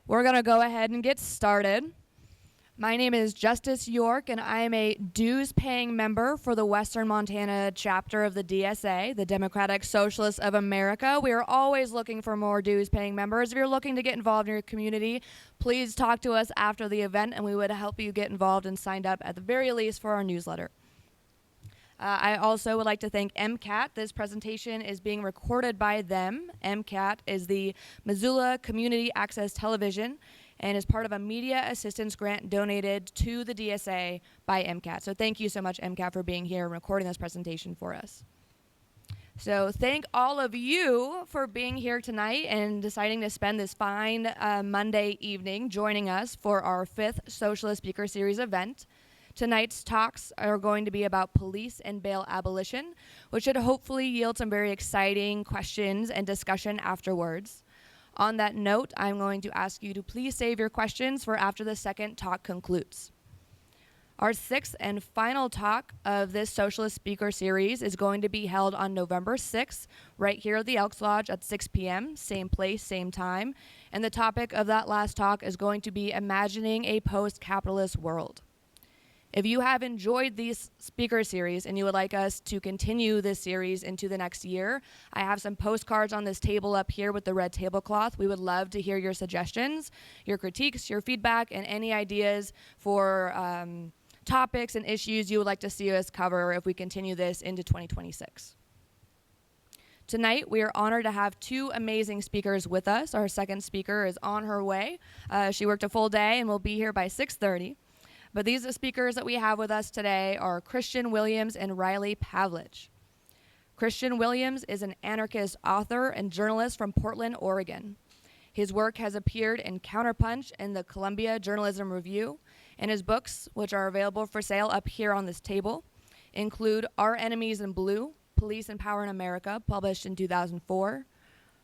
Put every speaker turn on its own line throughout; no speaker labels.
We're going to go ahead and get started. My name is Justice York, and I am a dues-paying member for the Western Montana chapter of the DSA, the Democratic Socialists of America. We are always looking for more dues-paying members. If you're looking to get involved in your community, please talk to us after the event, and we would help you get involved and signed up at the very least for our newsletter. I also would like to thank MCAT. This presentation is being recorded by them. MCAT is the Missoula Community Access Television and is part of a media assistance grant donated to the DSA by MCAT. So thank you so much, MCAT, for being here and recording this presentation for us. So thank all of you for being here tonight and deciding to spend this fine Monday evening joining us for our 5th Socialist Speaker Series event. Tonight's talks are going to be about police and bail abolition, which should hopefully yield some very exciting questions and discussion afterwards. On that note, I'm going to ask you to please save your questions for after the second talk concludes. Our 6th and final talk of this Socialist Speaker Series is going to be held on November 6th, right here at the Elks Lodge at 6 p.m., same place, same time. And the topic of that last talk is going to be imagining a post-capitalist world. If you have enjoyed these speaker series and you would like us to continue this series into the next year, I have some postcards on this table up here with the red tablecloth. We would love to hear your suggestions, your critiques, your feedback, and any ideas for topics and issues you would like to see us cover if we continue this into 2026. Tonight, we are honored to have 2 amazing speakers with us. Our second speaker is on her way. She worked a full day and will be here by 6:30. But these speakers that we have with us today are Christian Williams and Riley Pavlich. Christian Williams is an anarchist author and journalist from Portland, Oregon. His work has appeared in Counterpunch and the Columbia Journalism Review, and his books, which are available for sale up here on this table, include Our Enemies in Blue, Police and Power in America, published in 2004,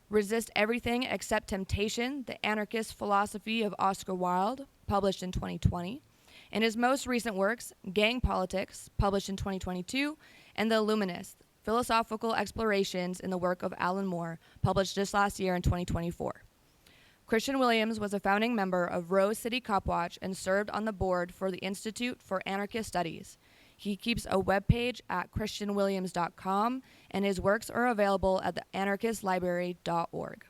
Resist Everything Except Temptation, The Anarchist Philosophy of Oscar Wilde, published in 2020, and his most recent works, Gang Politics, published in 2022, and The Illuminist, Philosophical Explorations in the Work of Alan Moore, published just last year in 2024. Christian Williams was a founding member of Rose City Cop Watch and served on the board for the Institute for Anarchist Studies. He keeps a webpage at christianwilliams.com, and his works are available at theanarchistlibrary.org.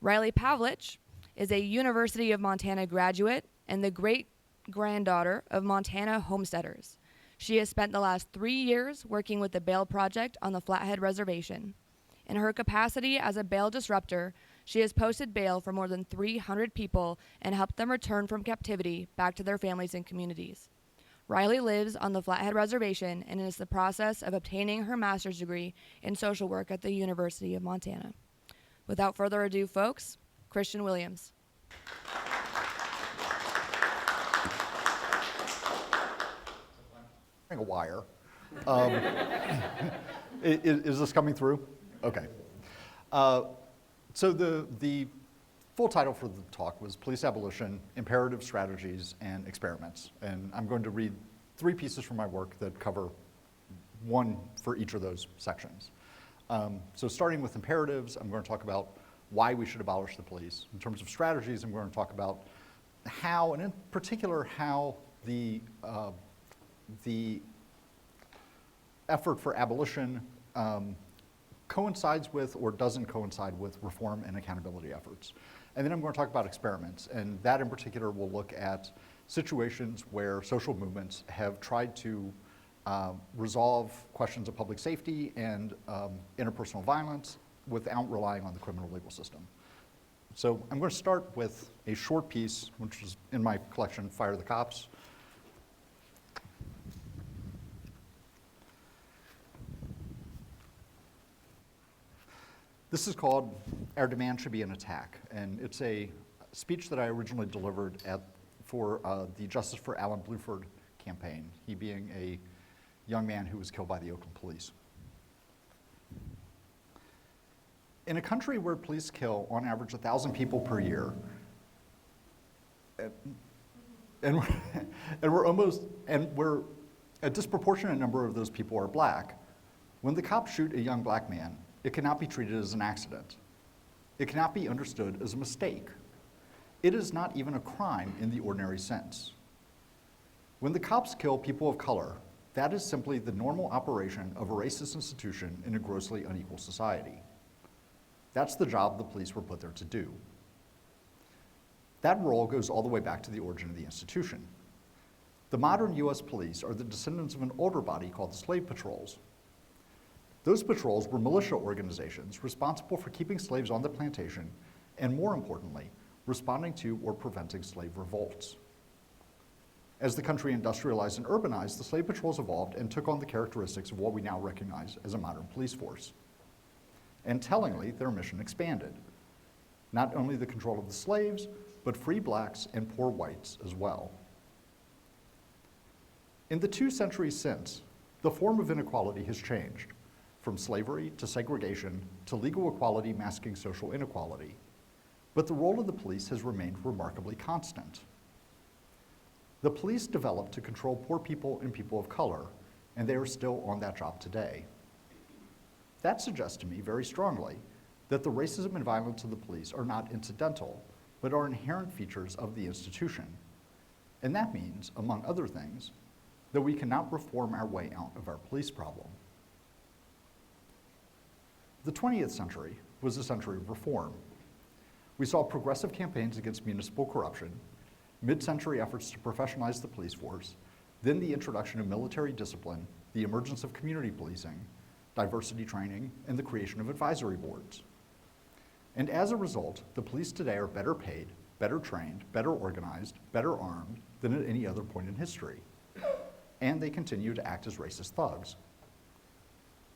Riley Pavlich is a University of Montana graduate and the great-granddaughter of Montana homesteaders. She has spent the last 3 years working with the Bail Project on the Flathead Reservation. In her capacity as a bail disruptor, she has posted bail for more than 300 people and helped them return from captivity back to their families and communities. Riley lives on the Flathead Reservation and is in the process of obtaining her master's degree in social work at the University of Montana. Without further ado, folks, Christian Williams.
A wire. Is this coming through? Okay. So the full title for the talk was Police Abolition, Imperative Strategies, and Experiments. And I'm going to read 3 pieces from my work that cover one for each of those sections. So starting with imperatives, I'm going to talk about why we should abolish the police. In terms of strategies, I'm going to talk about how, and in particular, how the effort for abolition coincides with or doesn't coincide with reform and accountability efforts. And then I'm going to talk about experiments, and that in particular will look at situations where social movements have tried to resolve questions of public safety and interpersonal violence without relying on the criminal legal system. So I'm going to start with a short piece, which is in my collection, Fire the Cops. This is called Our Demand Should Be an Attack, and it's a speech that I originally delivered for the Justice for Alan Bluford campaign, he being a young man who was killed by the Oakland police. In a country where police kill, on average, 1,000 people per year, and we're a disproportionate number of those people are black, when the cops shoot a young black man, it cannot be treated as an accident. It cannot be understood as a mistake. It is not even a crime in the ordinary sense. When the cops kill people of color, that is simply the normal operation of a racist institution in a grossly unequal society. That's the job the police were put there to do. That role goes all the way back to the origin of the institution. The modern US police are the descendants of an older body called the slave patrols. Those patrols were militia organizations responsible for keeping slaves on the plantation and, more importantly, responding to or preventing slave revolts. As the country industrialized and urbanized, the slave patrols evolved and took on the characteristics of what we now recognize as a modern police force. And tellingly, their mission expanded. Not only the control of the slaves, but free blacks and poor whites as well. In the 2 centuries since, the form of inequality has changed, from slavery to segregation to legal equality masking social inequality. But the role of the police has remained remarkably constant. The police developed to control poor people and people of color, and they are still on that job today. That suggests to me very strongly that the racism and violence of the police are not incidental, but are inherent features of the institution. And that means, among other things, that we cannot reform our way out of our police problem. The 20th century was a century of reform. We saw progressive campaigns against municipal corruption, mid-century efforts to professionalize the police force, then the introduction of military discipline, the emergence of community policing, diversity training, and the creation of advisory boards. And as a result, the police today are better paid, better trained, better organized, better armed than at any other point in history. And they continue to act as racist thugs.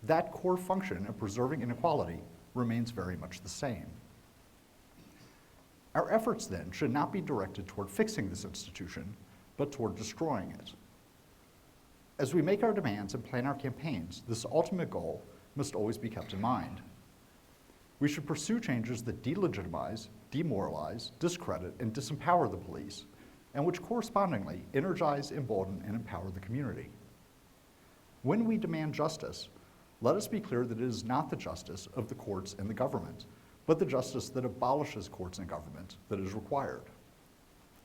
That core function of preserving inequality remains very much the same. Our efforts then should not be directed toward fixing this institution, but toward destroying it. As we make our demands and plan our campaigns, this ultimate goal must always be kept in mind. We should pursue changes that delegitimize, demoralize, discredit, and disempower the police, and which correspondingly energize, embolden, and empower the community. When we demand justice, let us be clear that it is not the justice of the courts and the government, but the justice that abolishes courts and government that is required.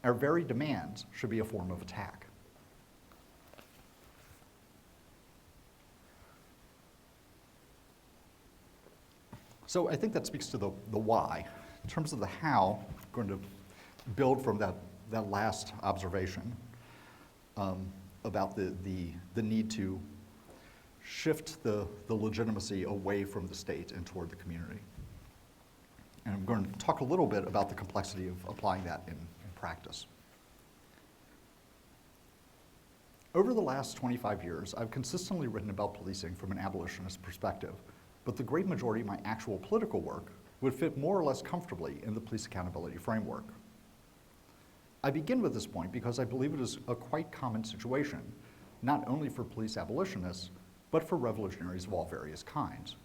Our very demands should be a form of attack. So I think that speaks to the why. In terms of the how, I'm going to build from that last observation about the need to shift the legitimacy away from the state and toward the community. And I'm going to talk a little bit about the complexity of applying that in practice. Over the last 25 years, I've consistently written about policing from an abolitionist perspective, but the great majority of my actual political work would fit more or less comfortably in the police accountability framework. I begin with this point because I believe it is a quite common situation, not only for police abolitionists, but for revolutionaries of all various kinds.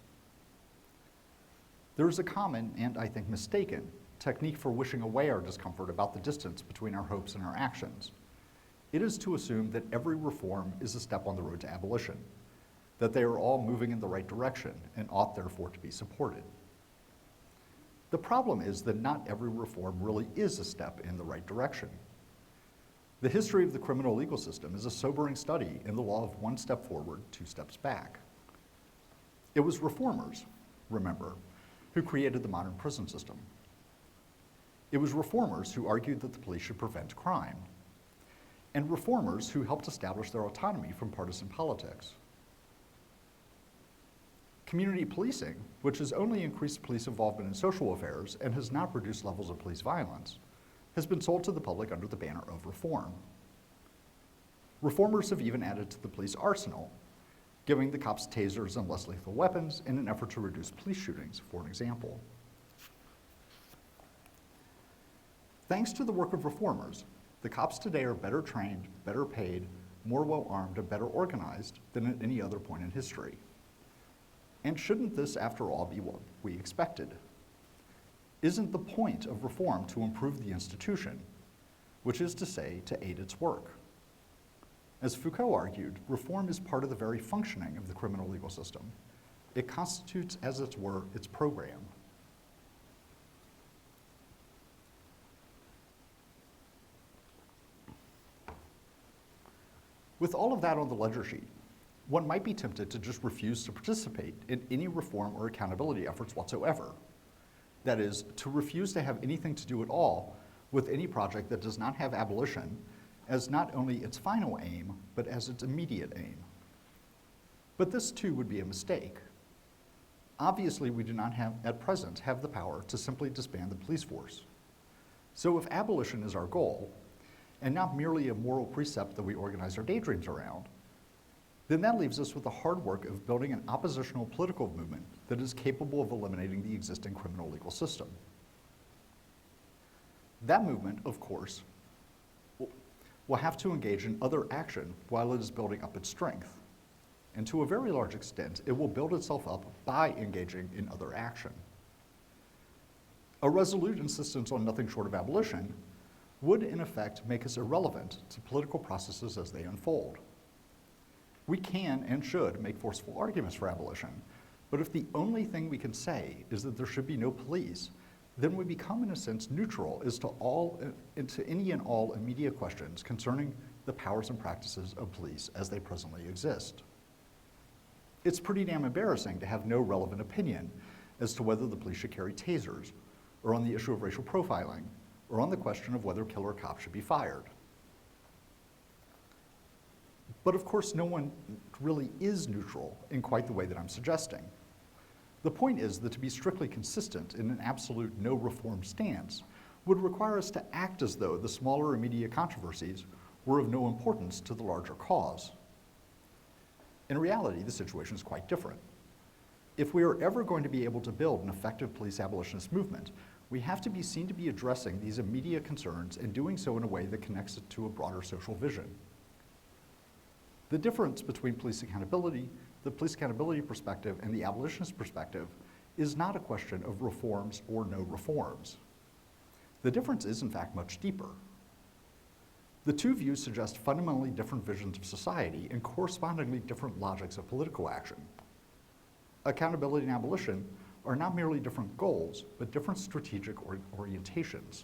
There is a common, and I think mistaken, technique for wishing away our discomfort about the distance between our hopes and our actions. It is to assume that every reform is a step on the road to abolition, that they are all moving in the right direction and ought therefore to be supported. The problem is that not every reform really is a step in the right direction. The history of the criminal legal system is a sobering study in the law of 1 step forward, 2 steps back. It was reformers, remember, who created the modern prison system. It was reformers who argued that the police should prevent crime, and reformers who helped establish their autonomy from partisan politics. Community policing, which has only increased police involvement in social affairs and has not reduced levels of police violence, has been sold to the public under the banner of reform. Reformers have even added to the police arsenal, giving the cops tasers and less lethal weapons in an effort to reduce police shootings, for an example. Thanks to the work of reformers, the cops today are better trained, better paid, more well-armed, and better organized than at any other point in history. And shouldn't this, after all, be what we expected? Isn't the point of reform to improve the institution, which is to say, to aid its work? As Foucault argued, reform is part of the very functioning of the criminal legal system. It constitutes, as it were, its program. With all of that on the ledger sheet, one might be tempted to just refuse to participate in any reform or accountability efforts whatsoever. That is, to refuse to have anything to do at all with any project that does not have abolition as not only its final aim, but as its immediate aim. But this too would be a mistake. Obviously, we do not at present have the power to simply disband the police force. So if abolition is our goal, and not merely a moral precept that we organize our daydreams around, then that leaves us with the hard work of building an oppositional political movement that is capable of eliminating the existing criminal legal system. That movement, of course, will have to engage in other action while it is building up its strength. And to a very large extent, it will build itself up by engaging in other action. A resolute insistence on nothing short of abolition would, in effect, make us irrelevant to political processes as they unfold. We can and should make forceful arguments for abolition, but if the only thing we can say is that there should be no police, then we become, in a sense, neutral as to any and all immediate questions concerning the powers and practices of police as they presently exist. It's pretty damn embarrassing to have no relevant opinion as to whether the police should carry tasers, or on the issue of racial profiling, or on the question of whether killer cops should be fired. But of course, no one really is neutral in quite the way that I'm suggesting. The point is that to be strictly consistent in an absolute no reform stance would require us to act as though the smaller immediate controversies were of no importance to the larger cause. In reality, the situation is quite different. If we are ever going to be able to build an effective police abolitionist movement, we have to be seen to be addressing these immediate concerns and doing so in a way that connects it to a broader social vision. The difference between the police accountability perspective and the abolitionist perspective is not a question of reforms or no reforms. The difference is, in fact, much deeper. The two views suggest fundamentally different visions of society and correspondingly different logics of political action. Accountability and abolition are not merely different goals, but different strategic orientations.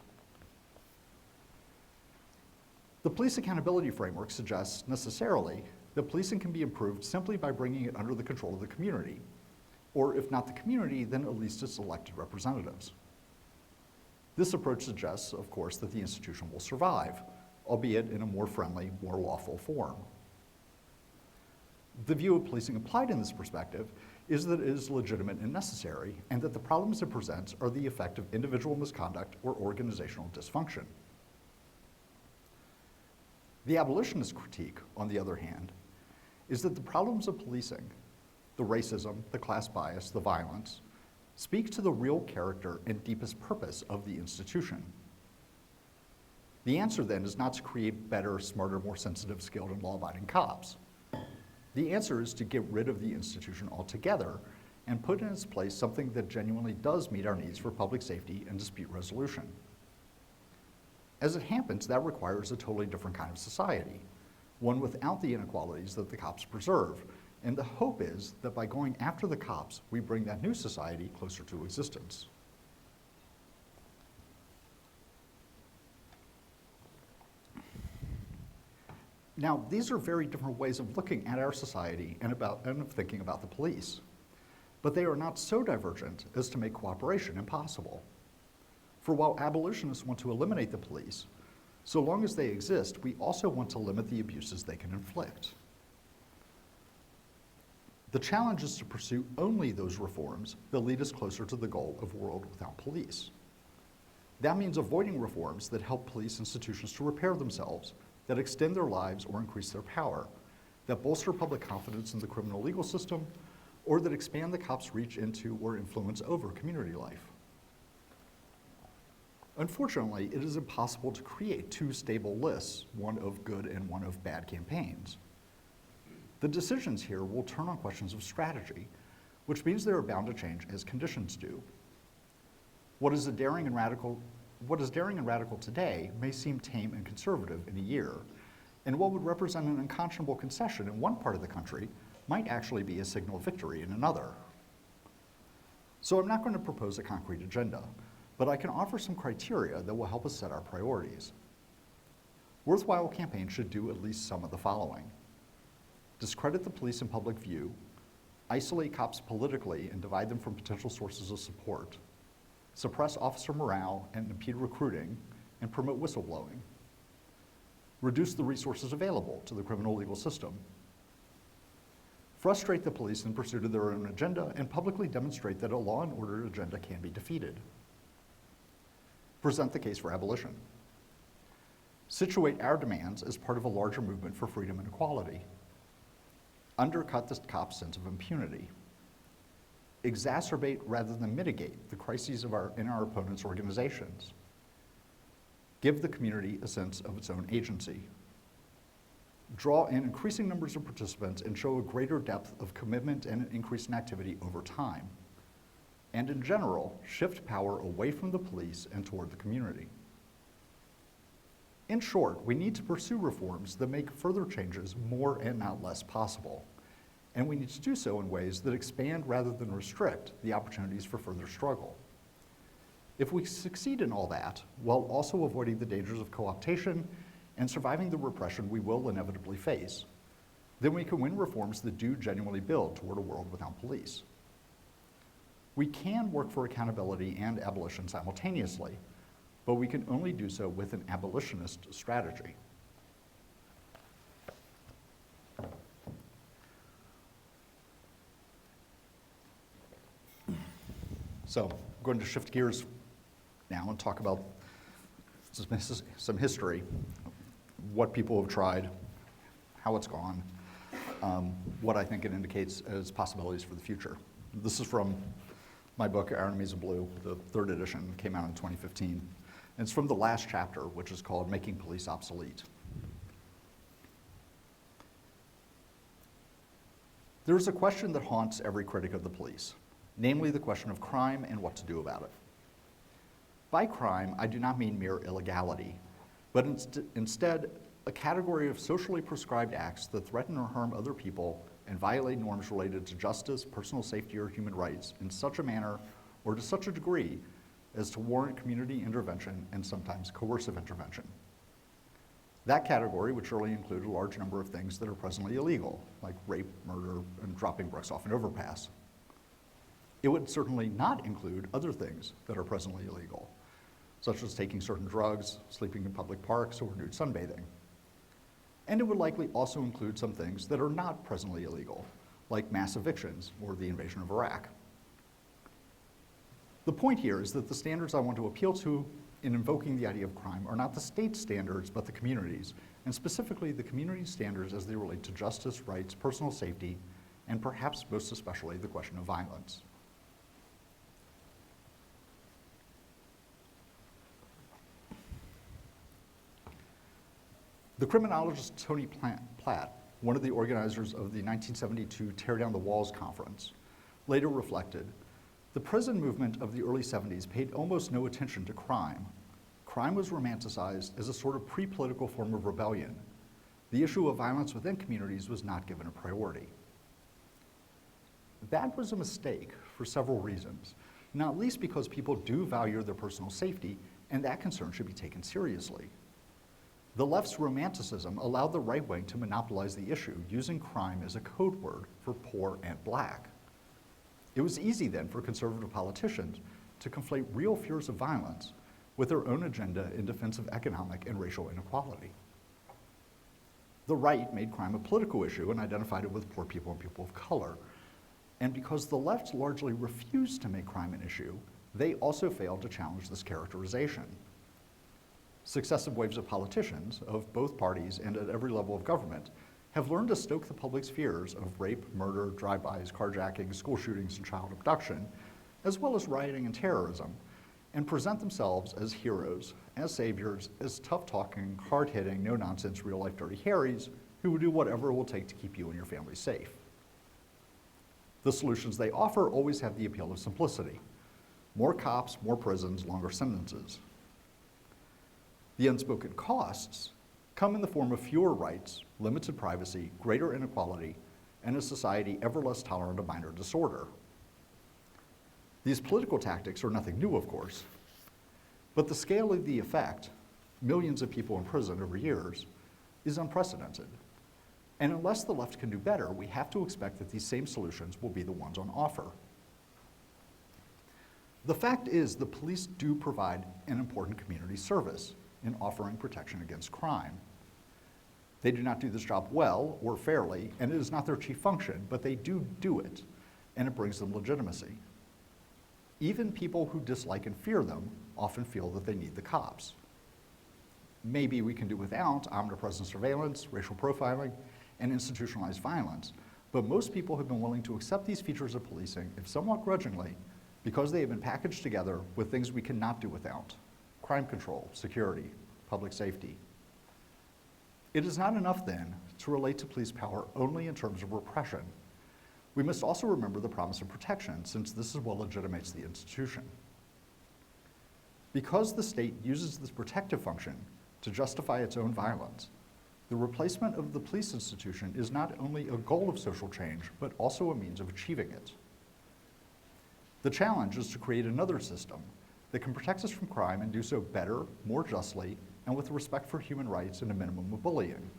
The police accountability framework suggests necessarily that policing can be improved simply by bringing it under the control of the community, or if not the community, then at least its elected representatives. This approach suggests, of course, that the institution will survive, albeit in a more friendly, more lawful form. The view of policing applied in this perspective is that it is legitimate and necessary, and that the problems it presents are the effect of individual misconduct or organizational dysfunction. The abolitionist critique, on the other hand, is that the problems of policing, the racism, the class bias, the violence, speak to the real character and deepest purpose of the institution. The answer then is not to create better, smarter, more sensitive, skilled, and law-abiding cops. The answer is to get rid of the institution altogether and put in its place something that genuinely does meet our needs for public safety and dispute resolution. As it happens, that requires a totally different kind of society, one without the inequalities that the cops preserve, and the hope is that by going after the cops, we bring that new society closer to existence. Now, these are very different ways of looking at our society and of thinking about the police, but they are not so divergent as to make cooperation impossible. For while abolitionists want to eliminate the police, so long as they exist, we also want to limit the abuses they can inflict. The challenge is to pursue only those reforms that lead us closer to the goal of a world without police. That means avoiding reforms that help police institutions to repair themselves, that extend their lives or increase their power, that bolster public confidence in the criminal legal system, or that expand the cops' reach into or influence over community life. Unfortunately, it is impossible to create two stable lists, one of good and one of bad campaigns. The decisions here will turn on questions of strategy, which means they are bound to change as conditions do. What is daring and radical today may seem tame and conservative in a year, and what would represent an unconscionable concession in one part of the country might actually be a signal of victory in another. So I'm not going to propose a concrete agenda, but I can offer some criteria that will help us set our priorities. Worthwhile campaigns should do at least some of the following. discredit the police in public view, isolate cops politically and divide them from potential sources of support, suppress officer morale and impede recruiting, and promote whistleblowing, reduce the resources available to the criminal legal system, frustrate the police in pursuit of their own agenda, and publicly demonstrate that a law and order agenda can be defeated. Present the case for abolition. Situate our demands as part of a larger movement for freedom and equality. Undercut the cop's sense of impunity. Exacerbate rather than mitigate the crises in our opponents' organizations. Give the community a sense of its own agency. Draw in increasing numbers of participants and show a greater depth of commitment and an increase in activity over time. And in general, shift power away from the police and toward the community. In short, we need to pursue reforms that make further changes more and not less possible. And we need to do so in ways that expand rather than restrict the opportunities for further struggle. If we succeed in all that, while also avoiding the dangers of co-optation and surviving the repression we will inevitably face, then we can win reforms that do genuinely build toward a world without police. We can work for accountability and abolition simultaneously, but we can only do so with an abolitionist strategy. So I'm going to shift gears now and talk about some history, what people have tried, how it's gone, what I think it indicates as possibilities for the future. This is from my book, Our Enemies in Blue, the 3rd edition, came out in 2015. And it's from the last chapter, which is called Making Police Obsolete. There is a question that haunts every critic of the police, namely the question of crime and what to do about it. By crime, I do not mean mere illegality, but instead a category of socially prescribed acts that threaten or harm other people and violate norms related to justice, personal safety, or human rights in such a manner or to such a degree as to warrant community intervention and sometimes coercive intervention. That category would surely include a large number of things that are presently illegal, like rape, murder, and dropping bricks off an overpass. It would certainly not include other things that are presently illegal, such as taking certain drugs, sleeping in public parks, or nude sunbathing. And it would likely also include some things that are not presently illegal, like mass evictions or the invasion of Iraq. The point here is that the standards I want to appeal to in invoking the idea of crime are not the state standards, but the communities, and specifically the community standards as they relate to justice, rights, personal safety, and perhaps most especially the question of violence. The criminologist Tony Platt, one of the organizers of the 1972 Tear Down the Walls conference, later reflected, the prison movement of the early 70s paid almost no attention to crime. Crime was romanticized as a sort of pre-political form of rebellion. The issue of violence within communities was not given a priority. That was a mistake for several reasons, not least because people do value their personal safety, and that concern should be taken seriously. The left's romanticism allowed the right wing to monopolize the issue, using crime as a code word for poor and black. It was easy then for conservative politicians to conflate real fears of violence with their own agenda in defense of economic and racial inequality. The right made crime a political issue and identified it with poor people and people of color. And because the left largely refused to make crime an issue, they also failed to challenge this characterization. Successive waves of politicians, of both parties and at every level of government, have learned to stoke the public's fears of rape, murder, drive-bys, carjacking, school shootings, and child abduction, as well as rioting and terrorism, and present themselves as heroes, as saviors, as tough-talking, hard-hitting, no-nonsense, real-life dirty Harrys who will do whatever it will take to keep you and your family safe. The solutions they offer always have the appeal of simplicity. More cops, more prisons, longer sentences. The unspoken costs come in the form of fewer rights, limited privacy, greater inequality, and a society ever less tolerant of minor disorder. These political tactics are nothing new, of course, but the scale of the effect, millions of people in prison over years, is unprecedented. And unless the left can do better, we have to expect that these same solutions will be the ones on offer. The fact is, the police do provide an important community service in offering protection against crime. They do not do this job well or fairly, and it is not their chief function, but they do it, and it brings them legitimacy. Even people who dislike and fear them often feel that they need the cops. Maybe we can do without omnipresent surveillance, racial profiling, and institutionalized violence, but most people have been willing to accept these features of policing, if somewhat grudgingly, because they have been packaged together with things we cannot do without: crime control, security, public safety. It is not enough, then, to relate to police power only in terms of repression. We must also remember the promise of protection, since this is what legitimates the institution. Because the state uses this protective function to justify its own violence, the replacement of the police institution is not only a goal of social change, but also a means of achieving it. The challenge is to create another system that can protect us from crime and do so better, more justly, and with respect for human rights and a minimum of bullying.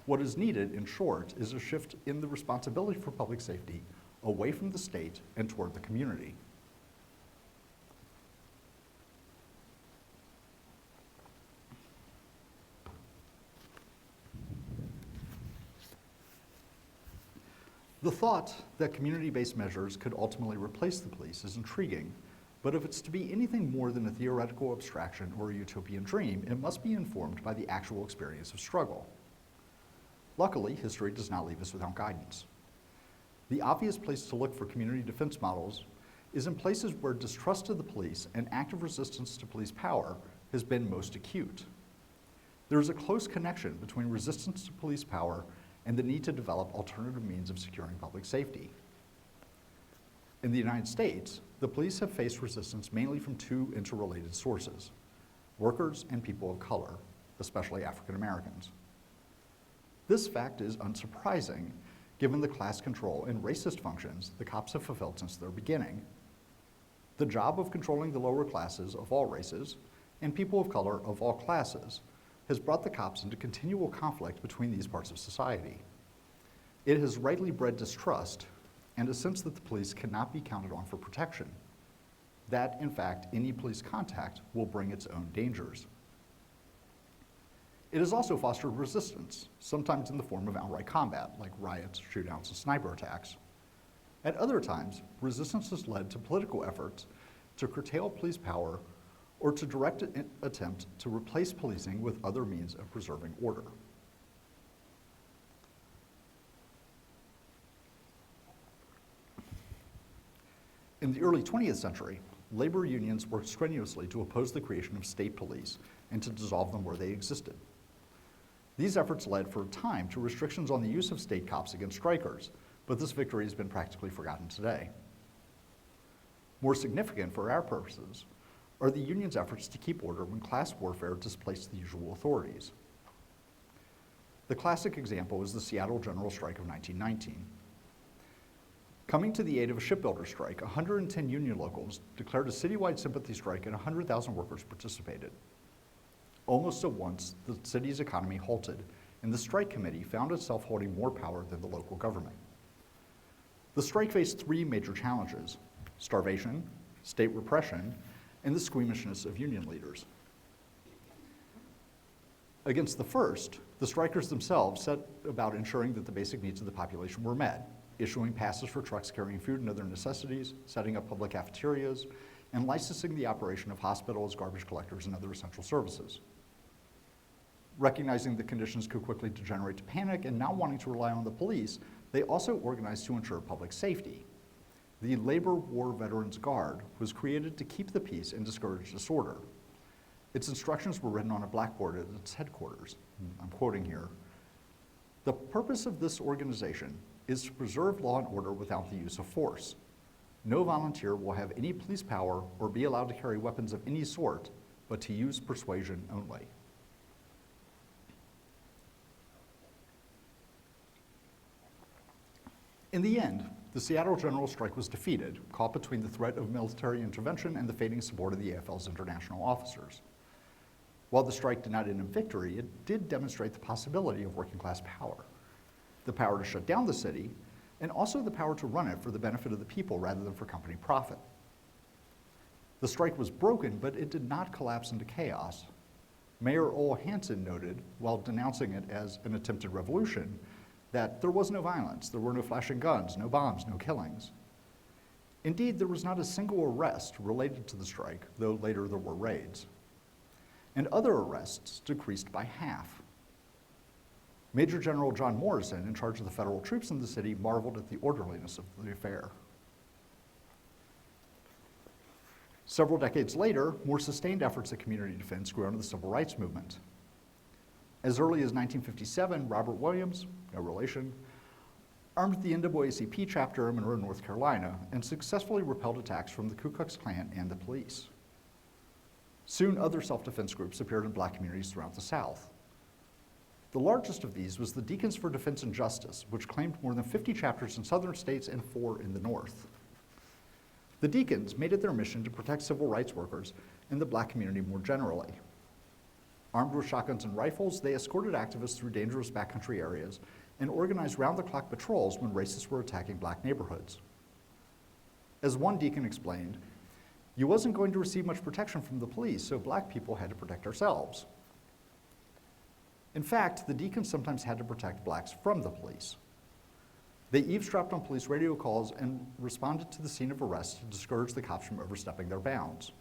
What is needed, in short, is a shift in the responsibility for public safety away from the state and toward the community. The thought that community-based measures could ultimately replace the police is intriguing, but if it's to be anything more than a theoretical abstraction or a utopian dream, it must be informed by the actual experience of struggle. Luckily, history does not leave us without guidance. The obvious place to look for community defense models is in places where distrust of the police and active resistance to police power has been most acute. There is a close connection between resistance to police power and the need to develop alternative means of securing public safety. In the United States, the police have faced resistance mainly from two interrelated sources: workers and people of color, especially African Americans. This fact is unsurprising, given the class control and racist functions the cops have fulfilled since their beginning. The job of controlling the lower classes of all races and people of color of all classes has brought the cops into continual conflict between these parts of society. It has rightly bred distrust and a sense that the police cannot be counted on for protection, that, in fact, any police contact will bring its own dangers. It has also fostered resistance, sometimes in the form of outright combat, like riots, shootouts, and sniper attacks. At other times, resistance has led to political efforts to curtail police power or to direct an attempt to replace policing with other means of preserving order. In the early 20th century, labor unions worked strenuously to oppose the creation of state police and to dissolve them where they existed. These efforts led for a time to restrictions on the use of state cops against strikers, but this victory has been practically forgotten today. More significant for our purposes are the union's efforts to keep order when class warfare displaced the usual authorities. The classic example is the Seattle General Strike of 1919. Coming to the aid of a shipbuilder strike, 110 union locals declared a citywide sympathy strike and 100,000 workers participated. Almost at once, the city's economy halted, and the strike committee found itself holding more power than the local government. The strike faced three major challenges: starvation, state repression, and the squeamishness of union leaders. Against the first, the strikers themselves set about ensuring that the basic needs of the population were met, issuing passes for trucks carrying food and other necessities, setting up public cafeterias, and licensing the operation of hospitals, garbage collectors, and other essential services. Recognizing the conditions could quickly degenerate to panic and not wanting to rely on the police, they also organized to ensure public safety. The Labor War Veterans Guard was created to keep the peace and discourage disorder. Its instructions were written on a blackboard at its headquarters. I'm quoting here. The purpose of this organization is to preserve law and order without the use of force. No volunteer will have any police power or be allowed to carry weapons of any sort, but to use persuasion only. In the end, the Seattle General Strike was defeated, caught between the threat of military intervention and the fading support of the AFL's international officers. While the strike did not end in victory, it did demonstrate the possibility of working class power. the power to shut down the city, and also the power to run it for the benefit of the people rather than for company profit. The strike was broken, but it did not collapse into chaos. Mayor Ole Hansen noted, while denouncing it as an attempted revolution, that there was no violence, there were no flashing guns, no bombs, no killings. Indeed, there was not a single arrest related to the strike, though later there were raids. And other arrests decreased by half. Major General John Morrison, in charge of the federal troops in the city, marveled at the orderliness of the affair. Several decades later, more sustained efforts at community defense grew out of the civil rights movement. As early as 1957, Robert Williams, no relation, armed the NAACP chapter in Monroe, North Carolina, and successfully repelled attacks from the Ku Klux Klan and the police. Soon, other self-defense groups appeared in black communities throughout the South. The largest of these was the Deacons for Defense and Justice, which claimed more than 50 chapters in southern states and 4 in the North. The Deacons made it their mission to protect civil rights workers and the black community more generally. Armed with shotguns and rifles, they escorted activists through dangerous backcountry areas and organized round-the-clock patrols when racists were attacking black neighborhoods. As one deacon explained, "You wasn't going to receive much protection from the police, so black people had to protect ourselves." In fact, the deacons sometimes had to protect blacks from the police. They eavesdropped on police radio calls and responded to the scene of arrest to discourage the cops from overstepping their bounds.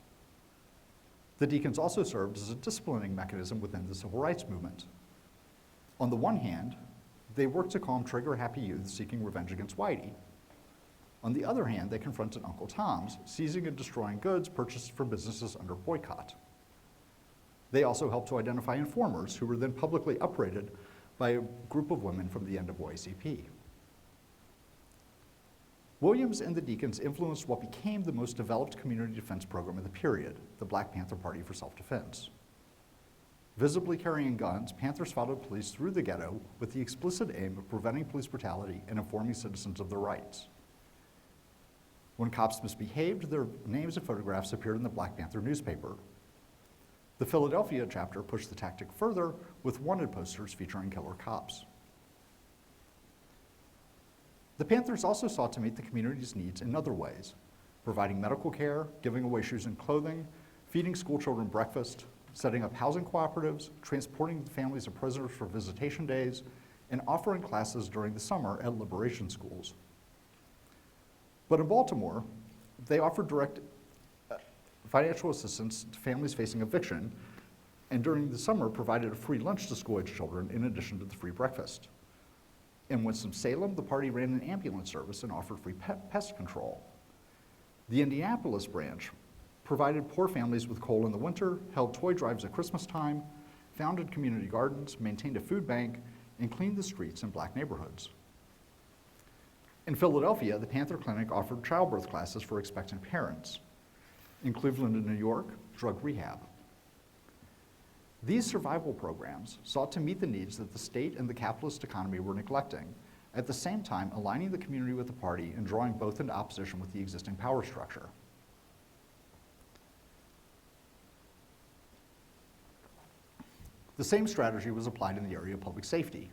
The deacons also served as a disciplining mechanism within the civil rights movement. On the one hand, they worked to calm trigger-happy youth seeking revenge against Whitey. On the other hand, they confronted Uncle Tom's, seizing and destroying goods purchased from businesses under boycott. They also helped to identify informers who were then publicly upbraided by a group of women from the NAACP. Williams and the Deacons influenced what became the most developed community defense program of the period, the Black Panther Party for Self-Defense. Visibly carrying guns, Panthers followed police through the ghetto with the explicit aim of preventing police brutality and informing citizens of their rights. When cops misbehaved, their names and photographs appeared in the Black Panther newspaper. The Philadelphia chapter pushed the tactic further with wanted posters featuring killer cops. The Panthers also sought to meet the community's needs in other ways, providing medical care, giving away shoes and clothing, feeding schoolchildren breakfast, setting up housing cooperatives, transporting the families of prisoners for visitation days, and offering classes during the summer at liberation schools. But in Baltimore, they offered direct financial assistance to families facing eviction, and during the summer provided a free lunch to school-age children in addition to the free breakfast. In Winston-Salem, the party ran an ambulance service and offered free pest control. The Indianapolis branch provided poor families with coal in the winter, held toy drives at Christmas time, founded community gardens, maintained a food bank, and cleaned the streets in black neighborhoods. In Philadelphia, the Panther Clinic offered childbirth classes for expectant parents. In Cleveland and New York, drug rehab. These survival programs sought to meet the needs that the state and the capitalist economy were neglecting, at the same time aligning the community with the party and drawing both into opposition with the existing power structure. The same strategy was applied in the area of public safety.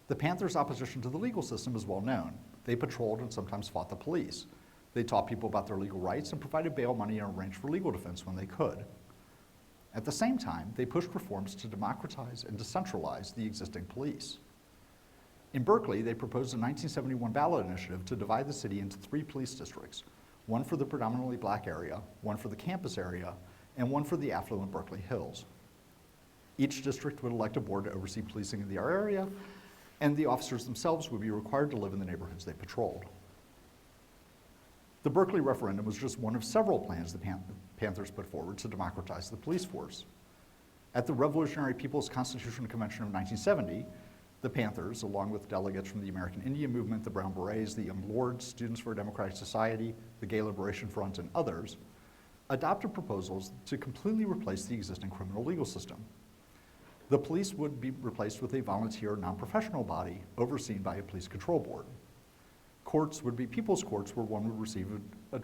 The Panthers' opposition to the legal system is well known. They patrolled and sometimes fought the police. They taught people about their legal rights and provided bail money and arranged for legal defense when they could. At the same time, they pushed reforms to democratize and decentralize the existing police. In Berkeley, they proposed a 1971 ballot initiative to divide the city into 3 police districts, one for the predominantly black area, one for the campus area, and one for the affluent Berkeley Hills. Each district would elect a board to oversee policing in the area, and the officers themselves would be required to live in the neighborhoods they patrolled. The Berkeley referendum was just one of several plans the Panthers put forward to democratize the police force. At the Revolutionary People's Constitutional Convention of 1970, the Panthers, along with delegates from the American Indian Movement, the Brown Berets, the Young Lords, Students for a Democratic Society, the Gay Liberation Front, and others, adopted proposals to completely replace the existing criminal legal system. The police would be replaced with a volunteer, non-professional body overseen by a police control board. Courts would be people's courts where one would receive a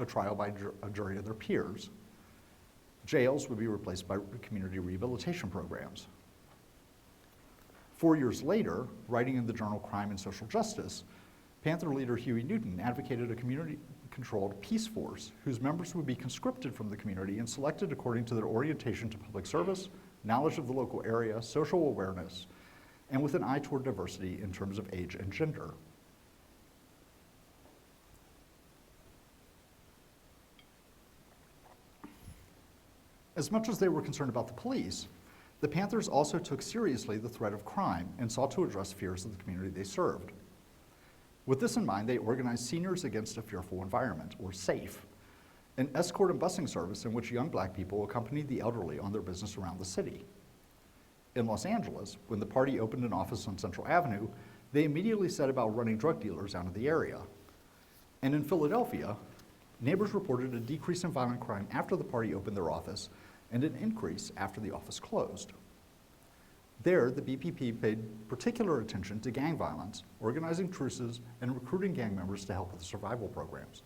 trial by a jury of their peers. Jails would be replaced by community rehabilitation programs. 4 years later, writing in the journal Crime and Social Justice, Panther leader Huey Newton advocated a community-controlled peace force whose members would be conscripted from the community and selected according to their orientation to public service, knowledge of the local area, social awareness, and with an eye toward diversity in terms of age and gender. As much as they were concerned about the police, the Panthers also took seriously the threat of crime and sought to address fears of the community they served. With this in mind, they organized Seniors Against a Fearful Environment, or SAFE, an escort and busing service in which young black people accompanied the elderly on their business around the city. In Los Angeles, when the party opened an office on Central Avenue, they immediately set about running drug dealers out of the area. And in Philadelphia, neighbors reported a decrease in violent crime after the party opened their office and an increase after the office closed. There, the BPP paid particular attention to gang violence, organizing truces, and recruiting gang members to help with the survival programs.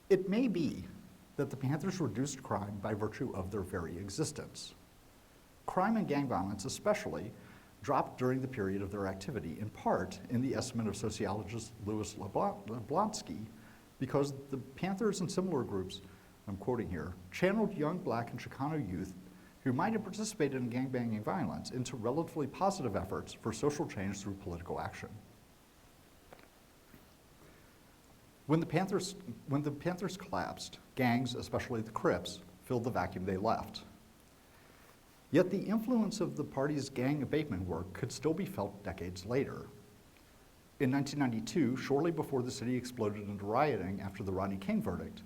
It may be that the Panthers reduced crime by virtue of their very existence. Crime and gang violence especially dropped during the period of their activity, in part, in the estimate of sociologist Louis Blonsky, because the Panthers and similar groups, I'm quoting here, channeled young black and Chicano youth who might have participated in gangbanging violence into relatively positive efforts for social change through political action. When the Panthers collapsed, gangs, especially the Crips, filled the vacuum they left. Yet the influence of the party's gang abatement work could still be felt decades later. In 1992, shortly before the city exploded into rioting after the Rodney King verdict,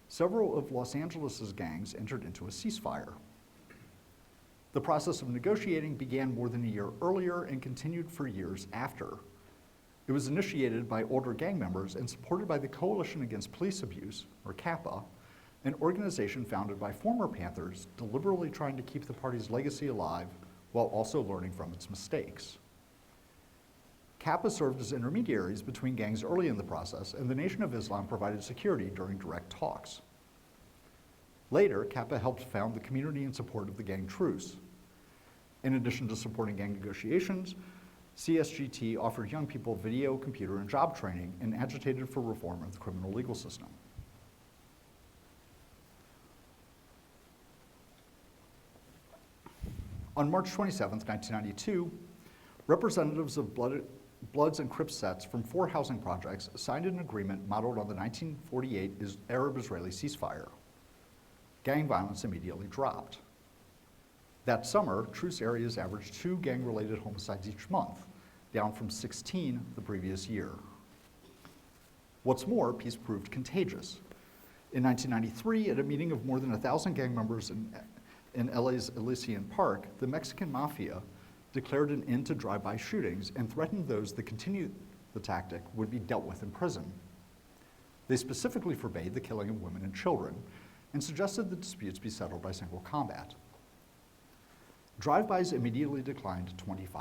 several of Los Angeles' gangs entered into a ceasefire. The process of negotiating began more than a year earlier and continued for years after. It was initiated by older gang members and supported by the Coalition Against Police Abuse, or CAPA, an organization founded by former Panthers deliberately trying to keep the party's legacy alive while also learning from its mistakes. CAPA served as intermediaries between gangs early in the process, and the Nation of Islam provided security during direct talks. Later, CAPA helped found the Community in Support of the Gang Truce. In addition to supporting gang negotiations, CSGT offered young people video, computer, and job training and agitated for reform of the criminal legal system. On March 27, 1992, representatives of Bloods and Crips sets from 4 housing projects signed an agreement modeled on the 1948 Arab-Israeli ceasefire. Gang violence immediately dropped. That summer, truce areas averaged 2 gang-related homicides each month, down from 16 the previous year. What's more, peace proved contagious. In 1993, at a meeting of more than 1,000 gang members in LA's Elysian Park, the Mexican mafia declared an end to drive-by shootings and threatened those that continued the tactic would be dealt with in prison. They specifically forbade the killing of women and children and suggested the disputes be settled by single combat. Drive-bys immediately declined to 25%.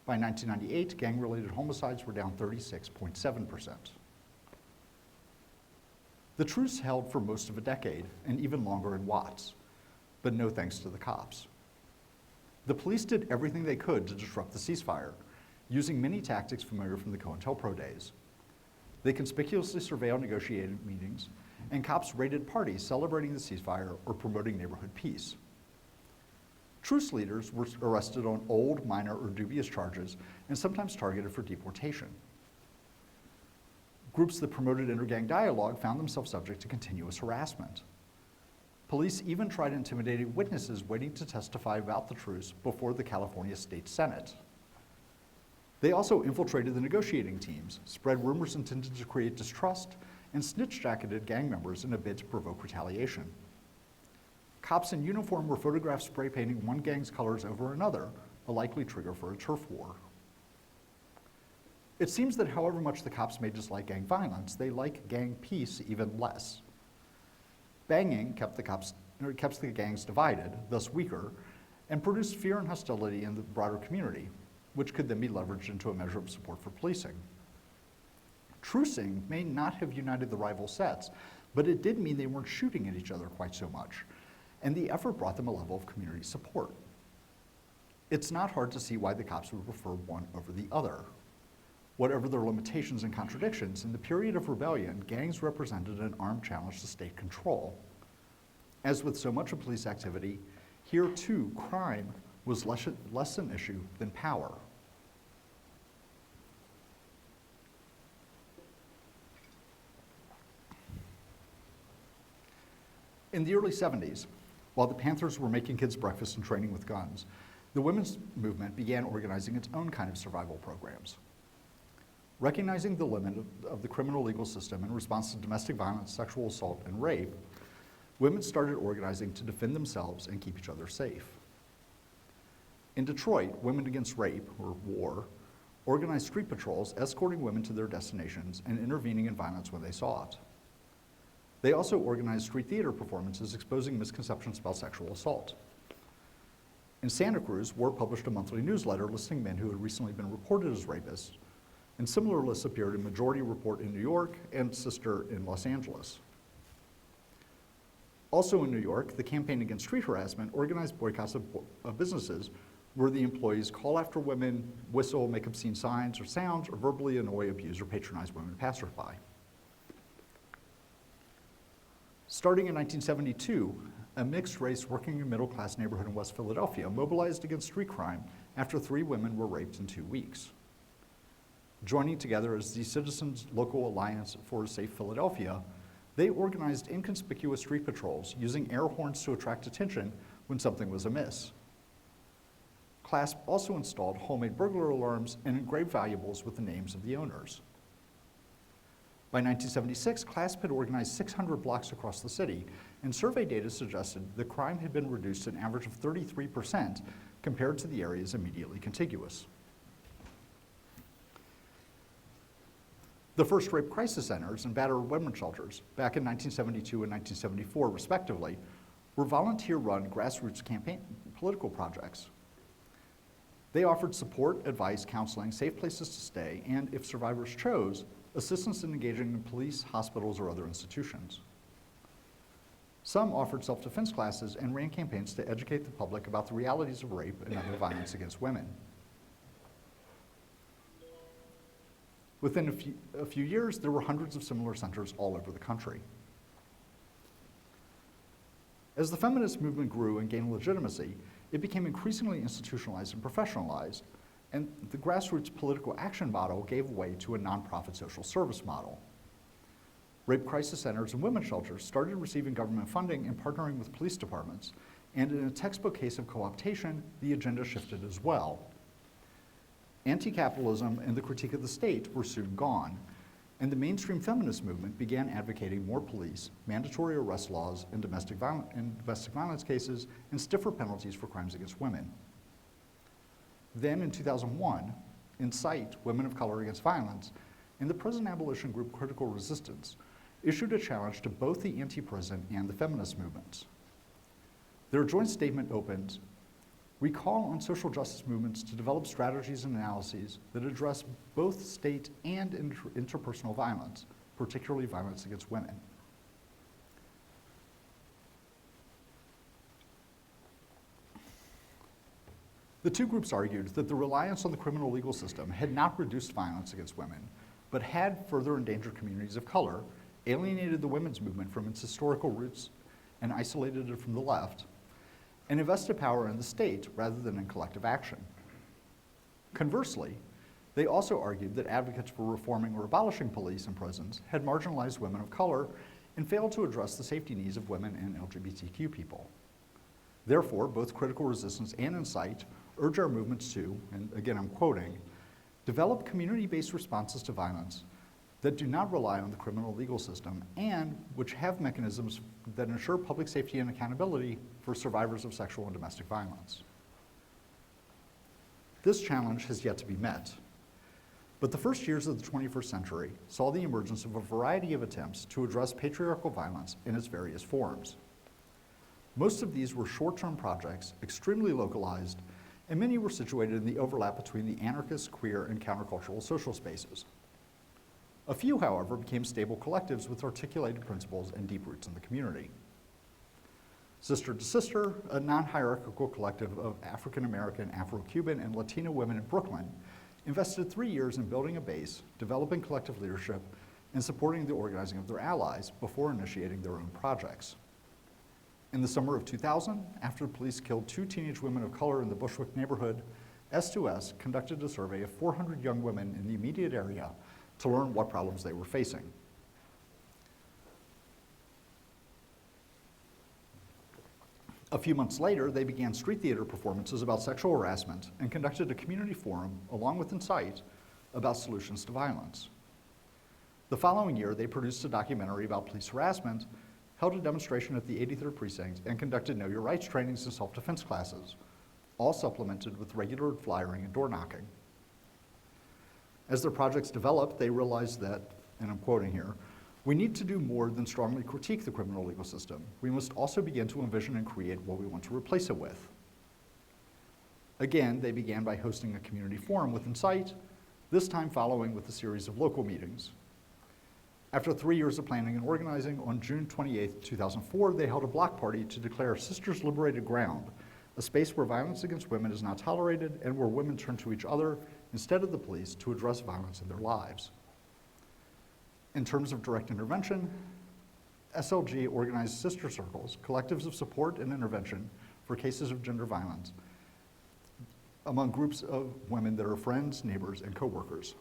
By 1998, gang-related homicides were down 36.7%. The truce held for most of a decade, and even longer in Watts, but no thanks to the cops. The police did everything they could to disrupt the ceasefire, using many tactics familiar from the COINTELPRO days. They conspicuously surveilled negotiated meetings, and cops raided parties celebrating the ceasefire or promoting neighborhood peace. Truce leaders were arrested on old, minor, or dubious charges and sometimes targeted for deportation. Groups that promoted intergang dialogue found themselves subject to continuous harassment. Police even tried intimidating witnesses waiting to testify about the truce before the California State Senate. They also infiltrated the negotiating teams, spread rumors intended to create distrust, and snitch-jacketed gang members in a bid to provoke retaliation. Cops in uniform were photographed spray painting one gang's colors over another, a likely trigger for a turf war. It seems that however much the cops may dislike gang violence, they like gang peace even less. Banging kept the gangs divided, thus weaker, and produced fear and hostility in the broader community, which could then be leveraged into a measure of support for policing. Trucing may not have united the rival sets, but it did mean they weren't shooting at each other quite so much, and the effort brought them a level of community support. It's not hard to see why the cops would prefer one over the other. Whatever their limitations and contradictions, in the period of rebellion, gangs represented an armed challenge to state control. As with so much of police activity, here too, crime was less an issue than power. In the early 70s, while the Panthers were making kids breakfast and training with guns, the women's movement began organizing its own kind of survival programs. Recognizing the limit of the criminal legal system in response to domestic violence, sexual assault, and rape, women started organizing to defend themselves and keep each other safe. In Detroit, Women Against Rape, or WAR, organized street patrols escorting women to their destinations and intervening in violence when they saw it. They also organized street theater performances exposing misconceptions about sexual assault. In Santa Cruz, WAR published a monthly newsletter listing men who had recently been reported as rapists, and similar lists appeared in Majority Report in New York and Sister in Los Angeles. Also in New York, the Campaign Against Street Harassment organized boycotts of businesses where the employees call after women, whistle, make obscene signs or sounds, or verbally annoy, abuse, or patronize women passersby. Starting in 1972, a mixed-race working and middle-class neighborhood in West Philadelphia mobilized against street crime after 3 women were raped in 2 weeks. Joining together as the Citizens Local Alliance for a Safe Philadelphia, they organized inconspicuous street patrols using air horns to attract attention when something was amiss. CLASP also installed homemade burglar alarms and engraved valuables with the names of the owners. By 1976, CLASP had organized 600 blocks across the city, and survey data suggested that crime had been reduced an average of 33% compared to the areas immediately contiguous. The first rape crisis centers and battered women shelters, back in 1972 and 1974 respectively, were volunteer-run grassroots political projects. They offered support, advice, counseling, safe places to stay, and, if survivors chose, assistance in engaging in police, hospitals, or other institutions. Some offered self-defense classes and ran campaigns to educate the public about the realities of rape and other violence against women. Within a few years, there were hundreds of similar centers all over the country. As the feminist movement grew and gained legitimacy, it became increasingly institutionalized and professionalized, and the grassroots political action model gave way to a nonprofit social service model. Rape crisis centers and women's shelters started receiving government funding and partnering with police departments, and in a textbook case of co-optation, the agenda shifted as well. Anti-capitalism and the critique of the state were soon gone, and the mainstream feminist movement began advocating more police, mandatory arrest laws in domestic violence cases, and stiffer penalties for crimes against women. Then in 2001, Incite, Women of Color Against Violence, and the prison abolition group Critical Resistance issued a challenge to both the anti-prison and the feminist movements. Their joint statement opens, "We call on social justice movements to develop strategies and analyses that address both state and interpersonal violence, particularly violence against women." The two groups argued that the reliance on the criminal legal system had not reduced violence against women, but had further endangered communities of color, alienated the women's movement from its historical roots, and isolated it from the left, and invested power in the state rather than in collective action. Conversely, they also argued that advocates for reforming or abolishing police and prisons had marginalized women of color and failed to address the safety needs of women and LGBTQ people. Therefore, both Critical Resistance and Incite urge our movements to, and again I'm quoting, "develop community-based responses to violence that do not rely on the criminal legal system and which have mechanisms that ensure public safety and accountability for survivors of sexual and domestic violence." This challenge has yet to be met, but the first years of the 21st century saw the emergence of a variety of attempts to address patriarchal violence in its various forms. Most of these were short-term projects, extremely localized, and many were situated in the overlap between the anarchist, queer, and countercultural social spaces. A few, however, became stable collectives with articulated principles and deep roots in the community. Sister to Sister, a non-hierarchical collective of African-American, Afro-Cuban, and Latino women in Brooklyn, invested 3 years in building a base, developing collective leadership, and supporting the organizing of their allies before initiating their own projects. In the summer of 2000, after the police killed 2 teenage women of color in the Bushwick neighborhood, S2S conducted a survey of 400 young women in the immediate area to learn what problems they were facing. A few months later, they began street theater performances about sexual harassment and conducted a community forum, along with Insight, about solutions to violence. The following year, they produced a documentary about police harassment, held a demonstration at the 83rd Precinct, and conducted Know Your Rights trainings and self-defense classes, all supplemented with regular flyering and door knocking. As their projects developed, they realized that, and I'm quoting here, "We need to do more than strongly critique the criminal legal system. We must also begin to envision and create what we want to replace it with." Again, they began by hosting a community forum with Insight, this time following with a series of local meetings. After 3 years of planning and organizing, on June 28, 2004, they held a block party to declare Sisters Liberated Ground, a space where violence against women is not tolerated and where women turn to each other instead of the police to address violence in their lives. In terms of direct intervention, SLG organized sister circles, collectives of support and intervention for cases of gender violence among groups of women that are friends, neighbors, and coworkers.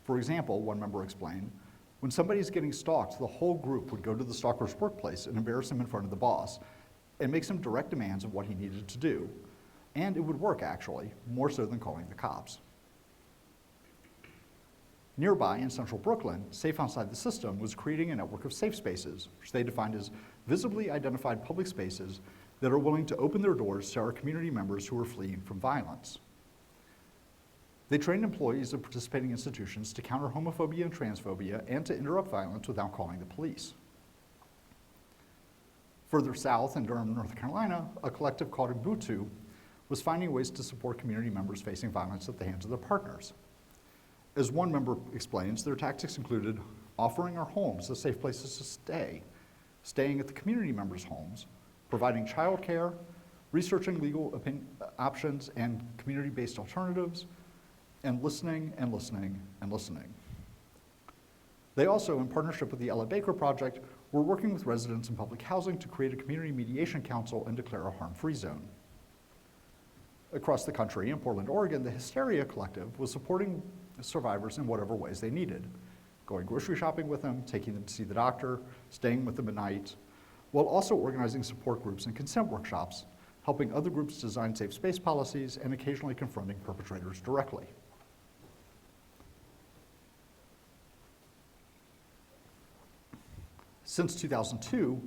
For example, one member explained, when somebody's getting stalked, the whole group would go to the stalker's workplace and embarrass him in front of the boss and make some direct demands of what he needed to do. And it would work, actually, more so than calling the cops. Nearby, in central Brooklyn, Safe Outside the System was creating a network of safe spaces, which they defined as visibly identified public spaces that are willing to open their doors to our community members who are fleeing from violence. They trained employees of participating institutions to counter homophobia and transphobia and to interrupt violence without calling the police. Further south in Durham, North Carolina, a collective called Ubuntu was finding ways to support community members facing violence at the hands of their partners. As one member explains, their tactics included offering our homes as safe places to stay, staying at the community members' homes, providing childcare, researching legal options and community-based alternatives, and listening and listening and listening. They also, in partnership with the Ella Baker Project, were working with residents in public housing to create a community mediation council and declare a harm-free zone. Across the country, in Portland, Oregon, the Hysteria Collective was supporting survivors in whatever ways they needed, going grocery shopping with them, taking them to see the doctor, staying with them at night, while also organizing support groups and consent workshops, helping other groups design safe space policies, and occasionally confronting perpetrators directly. Since 2002,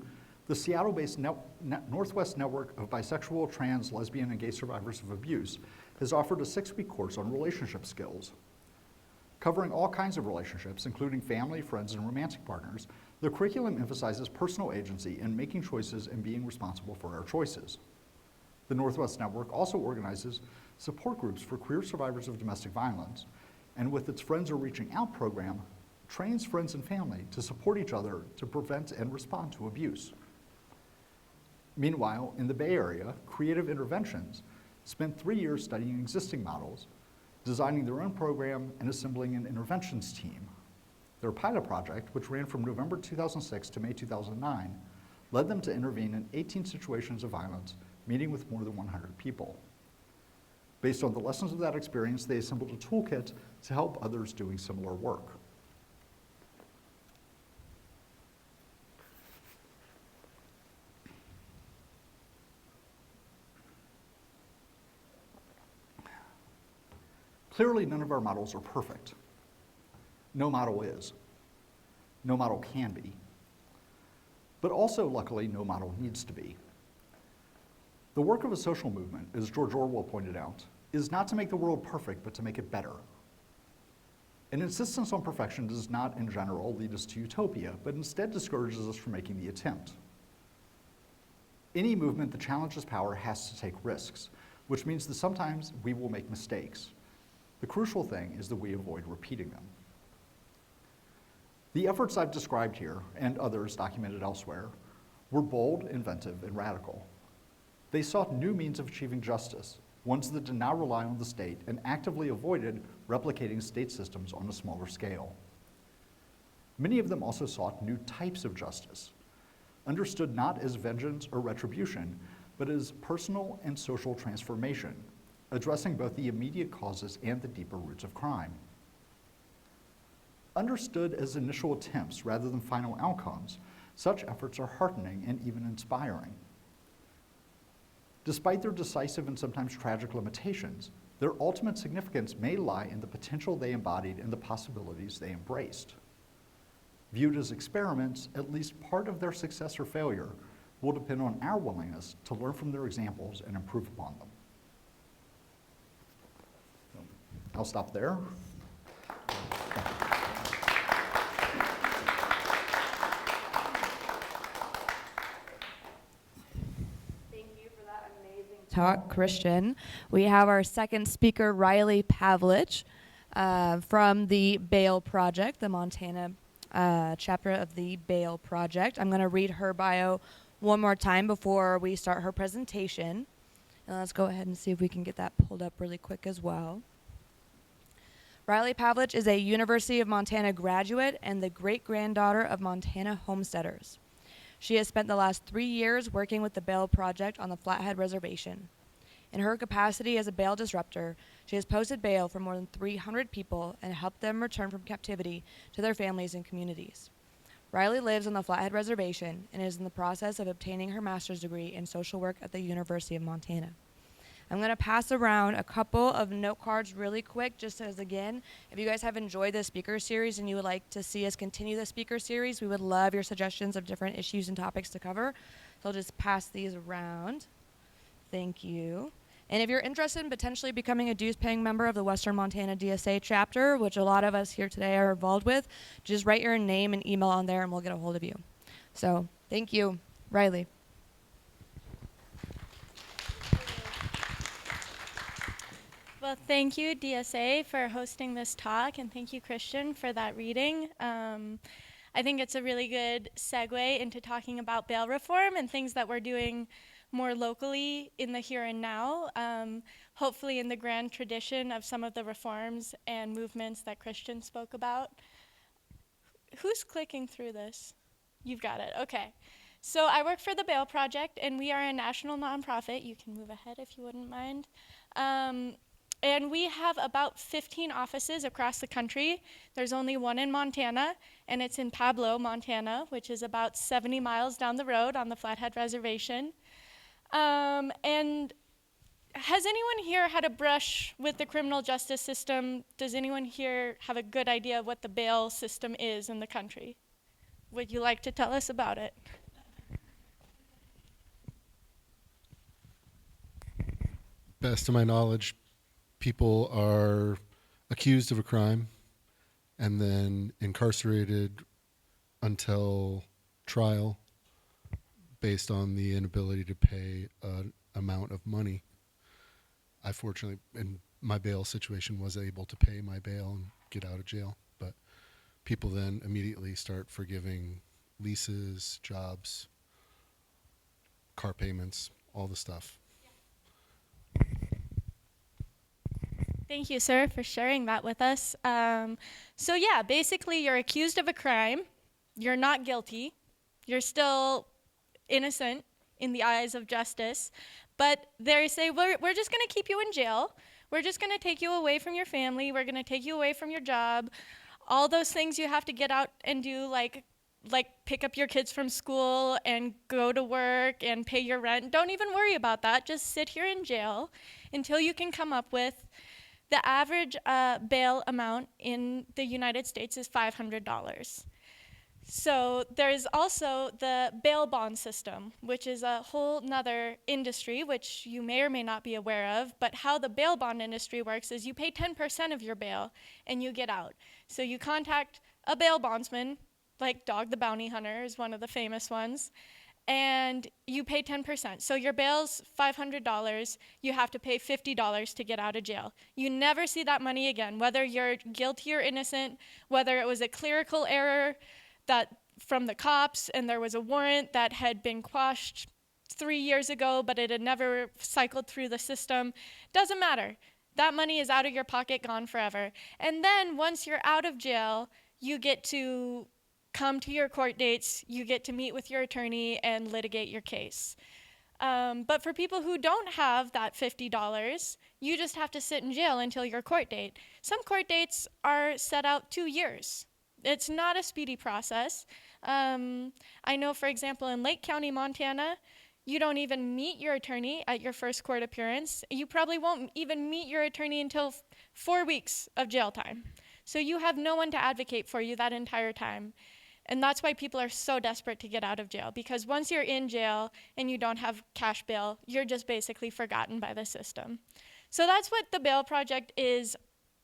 the Seattle-based Northwest Network of Bisexual, Trans, Lesbian, and Gay Survivors of Abuse has offered a 6-week course on relationship skills. Covering all kinds of relationships, including family, friends, and romantic partners, the curriculum emphasizes personal agency in making choices and being responsible for our choices. The Northwest Network also organizes support groups for queer survivors of domestic violence, and with its Friends Are Reaching Out program, trains friends and family to support each other to prevent and respond to abuse. Meanwhile, in the Bay Area, Creative Interventions spent 3 years studying existing models, designing their own program, and assembling an interventions team. Their pilot project, which ran from November 2006 to May 2009, led them to intervene in 18 situations of violence, meeting with more than 100 people. Based on the lessons of that experience, they assembled a toolkit to help others doing similar work. Clearly, none of our models are perfect. No model is. No model can be. But also, luckily, no model needs to be. The work of a social movement, as George Orwell pointed out, is not to make the world perfect, but to make it better. An insistence on perfection does not, in general, lead us to utopia, but instead discourages us from making the attempt. Any movement that challenges power has to take risks, which means that sometimes we will make mistakes. The crucial thing is that we avoid repeating them. The efforts I've described here, and others documented elsewhere, were bold, inventive, and radical. They sought new means of achieving justice, ones that did not rely on the state and actively avoided replicating state systems on a smaller scale. Many of them also sought new types of justice, understood not as vengeance or retribution, but as personal and social transformation, addressing both the immediate causes and the deeper roots of crime. Understood as initial attempts rather than final outcomes, such efforts are heartening and even inspiring. Despite their decisive and sometimes tragic limitations, their ultimate significance may lie in the potential they embodied and the possibilities they embraced. Viewed as experiments, at least part of their success or failure will depend on our willingness to learn from their examples and improve upon them. I'll stop there.
Talk, Christian. We have our second speaker, Riley Pavlich, from the Bail Project, the Montana chapter of the Bail Project. I'm going to read her bio one more time before we start her presentation. And let's go ahead and see if we can get that pulled up really quick as well. Riley Pavlich is a University of Montana graduate and the great-granddaughter of Montana homesteaders. She has spent the last 3 years working with the Bail Project on the Flathead Reservation. In her capacity as a bail disruptor, she has posted bail for more than 300 people and helped them return from captivity to their families and communities. Riley lives on the Flathead Reservation and is in the process of obtaining her master's degree in social work at the University of Montana. I'm going to pass around a couple of note cards really quick, just as, again, if you guys have enjoyed this speaker series and you would like to see us continue the speaker series, we would love your suggestions of different issues and topics to cover. So I'll just pass these around. Thank you. And if you're interested in potentially becoming a dues-paying member of the Western Montana DSA chapter, which a lot of us here today are involved with, just write your name and email on there and we'll get a hold of you. So thank you. Riley.
Well, thank you, DSA, for hosting this talk, and thank you, Christian, for that reading. I think it's a really good segue into talking about bail reform and things that we're doing more locally in the here and now, hopefully in the grand tradition of some of the reforms and movements that Christian spoke about. Who's clicking through this? You've got it, okay. So I work for the Bail Project, and we are a national nonprofit. You can move ahead if you wouldn't mind. And we have about 15 offices across the country. There's only one in Montana, and it's in Pablo, Montana, which is about 70 miles down the road on the Flathead Reservation. And has anyone here had a brush with the criminal justice system? Does anyone here have a good idea of what the bail system is in the country? Would you like to tell us about it?
Best to my knowledge, people are accused of a crime and then incarcerated until trial based on the inability to pay an amount of money. I fortunately, in my bail situation, was able to pay my bail and get out of jail, but people then immediately start forgiving leases, jobs, car payments, all the stuff.
Thank you, sir, for sharing that with us. So yeah, basically you're accused of a crime, you're not guilty, you're still innocent in the eyes of justice, but they say, we're just gonna keep you in jail, we're just gonna take you away from your family, we're gonna take you away from your job, all those things you have to get out and do, like pick up your kids from school and go to work and pay your rent. Don't even worry about that, just sit here in jail until you can come up with the average bail amount in the United States is $500. So there's also the bail bond system, which is a whole nother industry, which you may or may not be aware of, but how the bail bond industry works is you pay 10% of your bail and you get out. So you contact a bail bondsman, like Dog the Bounty Hunter is one of the famous ones, and you pay 10%. So your bail's $500, you have to pay $50 to get out of jail. You never see that money again, whether you're guilty or innocent, whether it was a clerical error that from the cops, and there was a warrant that had been quashed 3 years ago, but it had never cycled through the system. Doesn't matter. That money is out of your pocket, gone forever. And then once you're out of jail, you get to come to your court dates, you get to meet with your attorney and litigate your case. But for people who don't have that $50, you just have to sit in jail until your court date. Some court dates are set out 2 years. It's not a speedy process. I know, for example, in Lake County, Montana, you don't even meet your attorney at your first court appearance. You probably won't even meet your attorney until 4 weeks of jail time. So you have no one to advocate for you that entire time. And that's why people are so desperate to get out of jail, because once you're in jail and you don't have cash bail, you're just basically forgotten by the system. So that's what the Bail Project is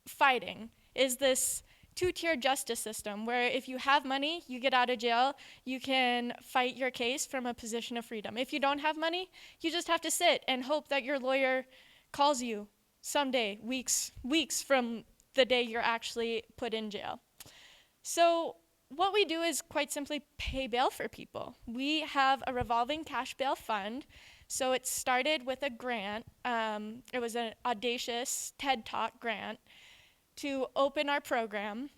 fighting, is this two-tier justice system where if you have money, you get out of jail, you can fight your case from a position of freedom. If you don't have money, you just have to sit and hope that your lawyer calls you someday, weeks from the day you're actually put in jail. So what we do is quite simply pay bail for people. We have a revolving cash bail fund. So it started with a grant. It was an audacious TED Talk grant to open our program.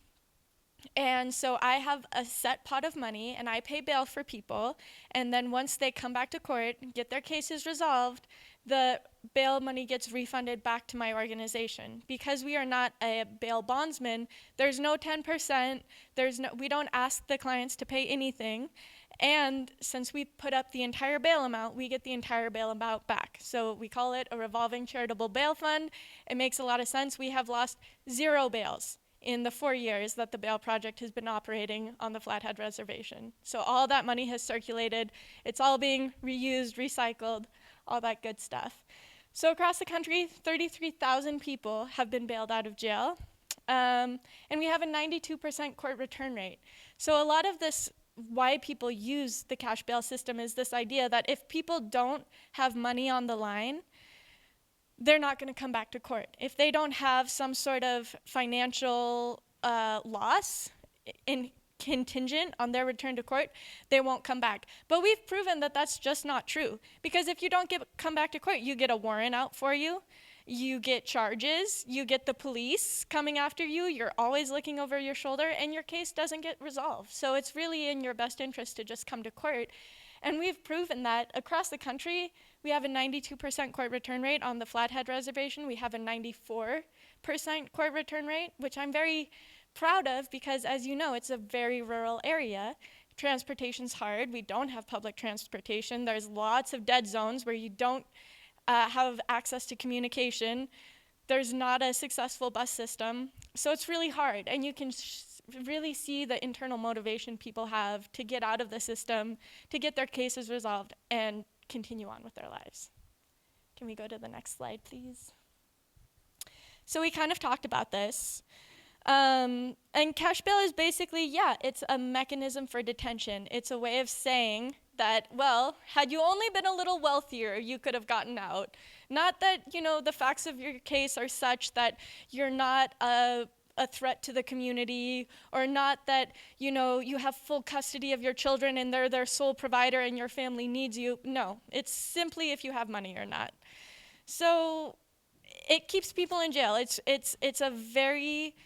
And so I have a set pot of money, and I pay bail for people. And then once they come back to court, get their cases resolved, the bail money gets refunded back to my organization. Because we are not a bail bondsman, there's no 10%, we don't ask the clients to pay anything. And since we put up the entire bail amount, we get the entire bail amount back. So we call it a revolving charitable bail fund. It makes a lot of sense. We have lost 0 bails in the 4 years that the Bail Project has been operating on the Flathead Reservation. So all that money has circulated. It's all being reused, recycled, all that good stuff. So across the country, 33,000 people have been bailed out of jail. And we have a 92% court return rate. So a lot of this, why people use the cash bail system, is this idea that if people don't have money on the line, they're not going to come back to court. If they don't have some sort of financial loss contingent on their return to court, they won't come back. But we've proven that that's just not true. Because if you don't come back to court, you get a warrant out for you, you get charges, you get the police coming after you, you're always looking over your shoulder, and your case doesn't get resolved. So it's really in your best interest to just come to court. And we've proven that across the country. We have a 92% court return rate on the Flathead Reservation. We have a 94% court return rate, which I'm very proud of because, as you know, it's a very rural area. Transportation's hard. We don't have public transportation. There's lots of dead zones where you don't have access to communication. There's not a successful bus system. So it's really hard. And you can really see the internal motivation people have to get out of the system, to get their cases resolved, and continue on with their lives. Can we go to the next slide, please? So we kind of talked about this. And cash bail is basically, it's a mechanism for detention. It's a way of saying that, well, had you only been a little wealthier, you could have gotten out. Not that, the facts of your case are such that you're not a threat to the community, or not that, you have full custody of your children and they're their sole provider and your family needs you. No, it's simply if you have money or not. So it keeps people in jail. It's a very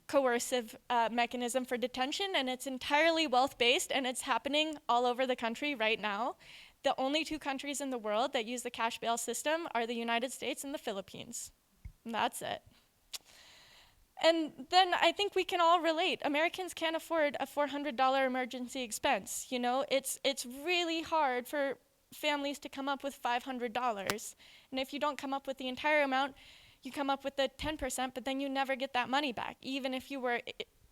coercive mechanism for detention, and it's entirely wealth-based, and it's happening all over the country right now. The only 2 countries in the world that use the cash bail system are the United States and the Philippines. And that's it. And then I think we can all relate. Americans can't afford a $400 emergency expense. It's really hard for families to come up with $500. And if you don't come up with the entire amount, you come up with the 10%, but then you never get that money back, even if you were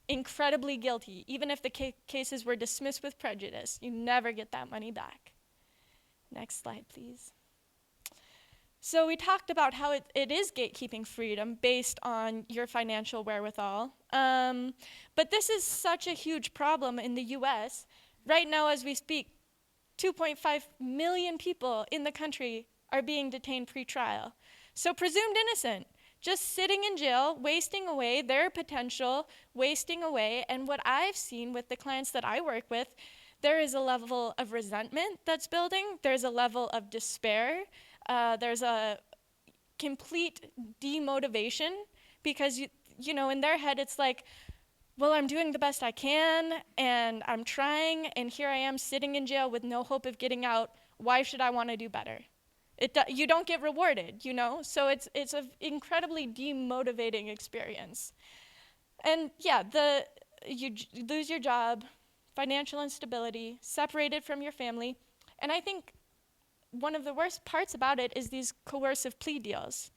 incredibly guilty, even if the cases were dismissed with prejudice, you never get that money back. Next slide, please. So we talked about how it is gatekeeping freedom based on your financial wherewithal. But this is such a huge problem in the US. Right now, as we speak, 2.5 million people in the country are being detained pre-trial. So presumed innocent, just sitting in jail, wasting away their potential, wasting away. And what I've seen with the clients that I work with, there is a level of resentment that's building. There's a level of despair. There's a complete demotivation because, you know, in their head, it's like, well, I'm doing the best I can, and I'm trying, and here I am sitting in jail with no hope of getting out. Why should I want to do better? You don't get rewarded, you know? So it's an incredibly demotivating experience. And yeah, you lose your job, financial instability, separated from your family. And I think one of the worst parts about it is these coercive plea deals.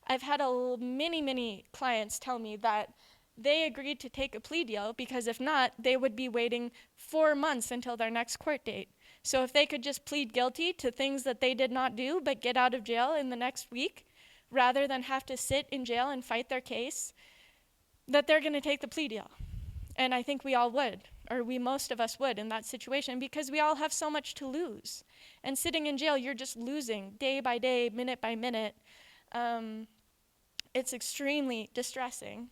I've had many clients tell me that they agreed to take a plea deal because if not, they would be waiting 4 months until their next court date. So if they could just plead guilty to things that they did not do but get out of jail in the next week, rather than have to sit in jail and fight their case, that they're going to take the plea deal. And I think we all would, or most of us would in that situation, because we all have so much to lose. And sitting in jail, you're just losing day by day, minute by minute. It's extremely distressing.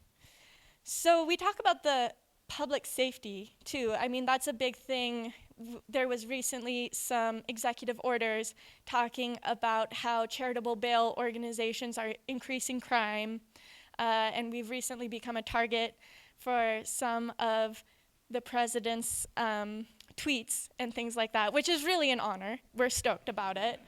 So we talk about the public safety too. I mean, that's a big thing. There was recently some executive orders talking about how charitable bail organizations are increasing crime, and we've recently become a target for some of the president's tweets and things like that, which is really an honor. We're stoked about it.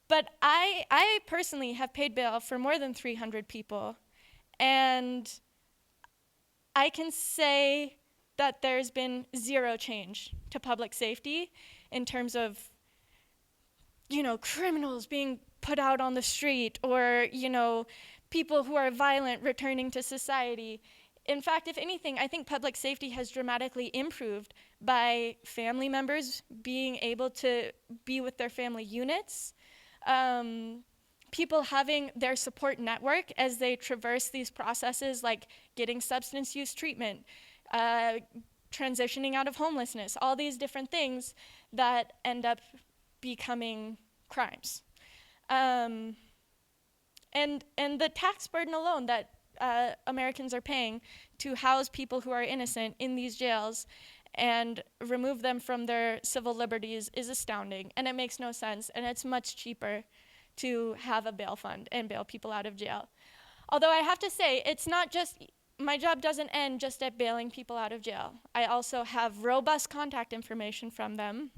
But I personally have paid bail for more than 300 people, and I can say that there's been zero change to public safety in terms of, you know, criminals being put out on the street or, you know, people who are violent returning to society. In fact, if anything, I think public safety has dramatically improved by family members being able to be with their family units, people having their support network as they traverse these processes like getting substance use treatment, transitioning out of homelessness, all these different things that end up becoming crimes. And the tax burden alone that Americans are paying to house people who are innocent in these jails and remove them from their civil liberties is astounding, and it makes no sense, and it's much cheaper to have a bail fund and bail people out of jail. Although I have to say, it's not just, my job doesn't end just at bailing people out of jail. I also have robust contact information from them.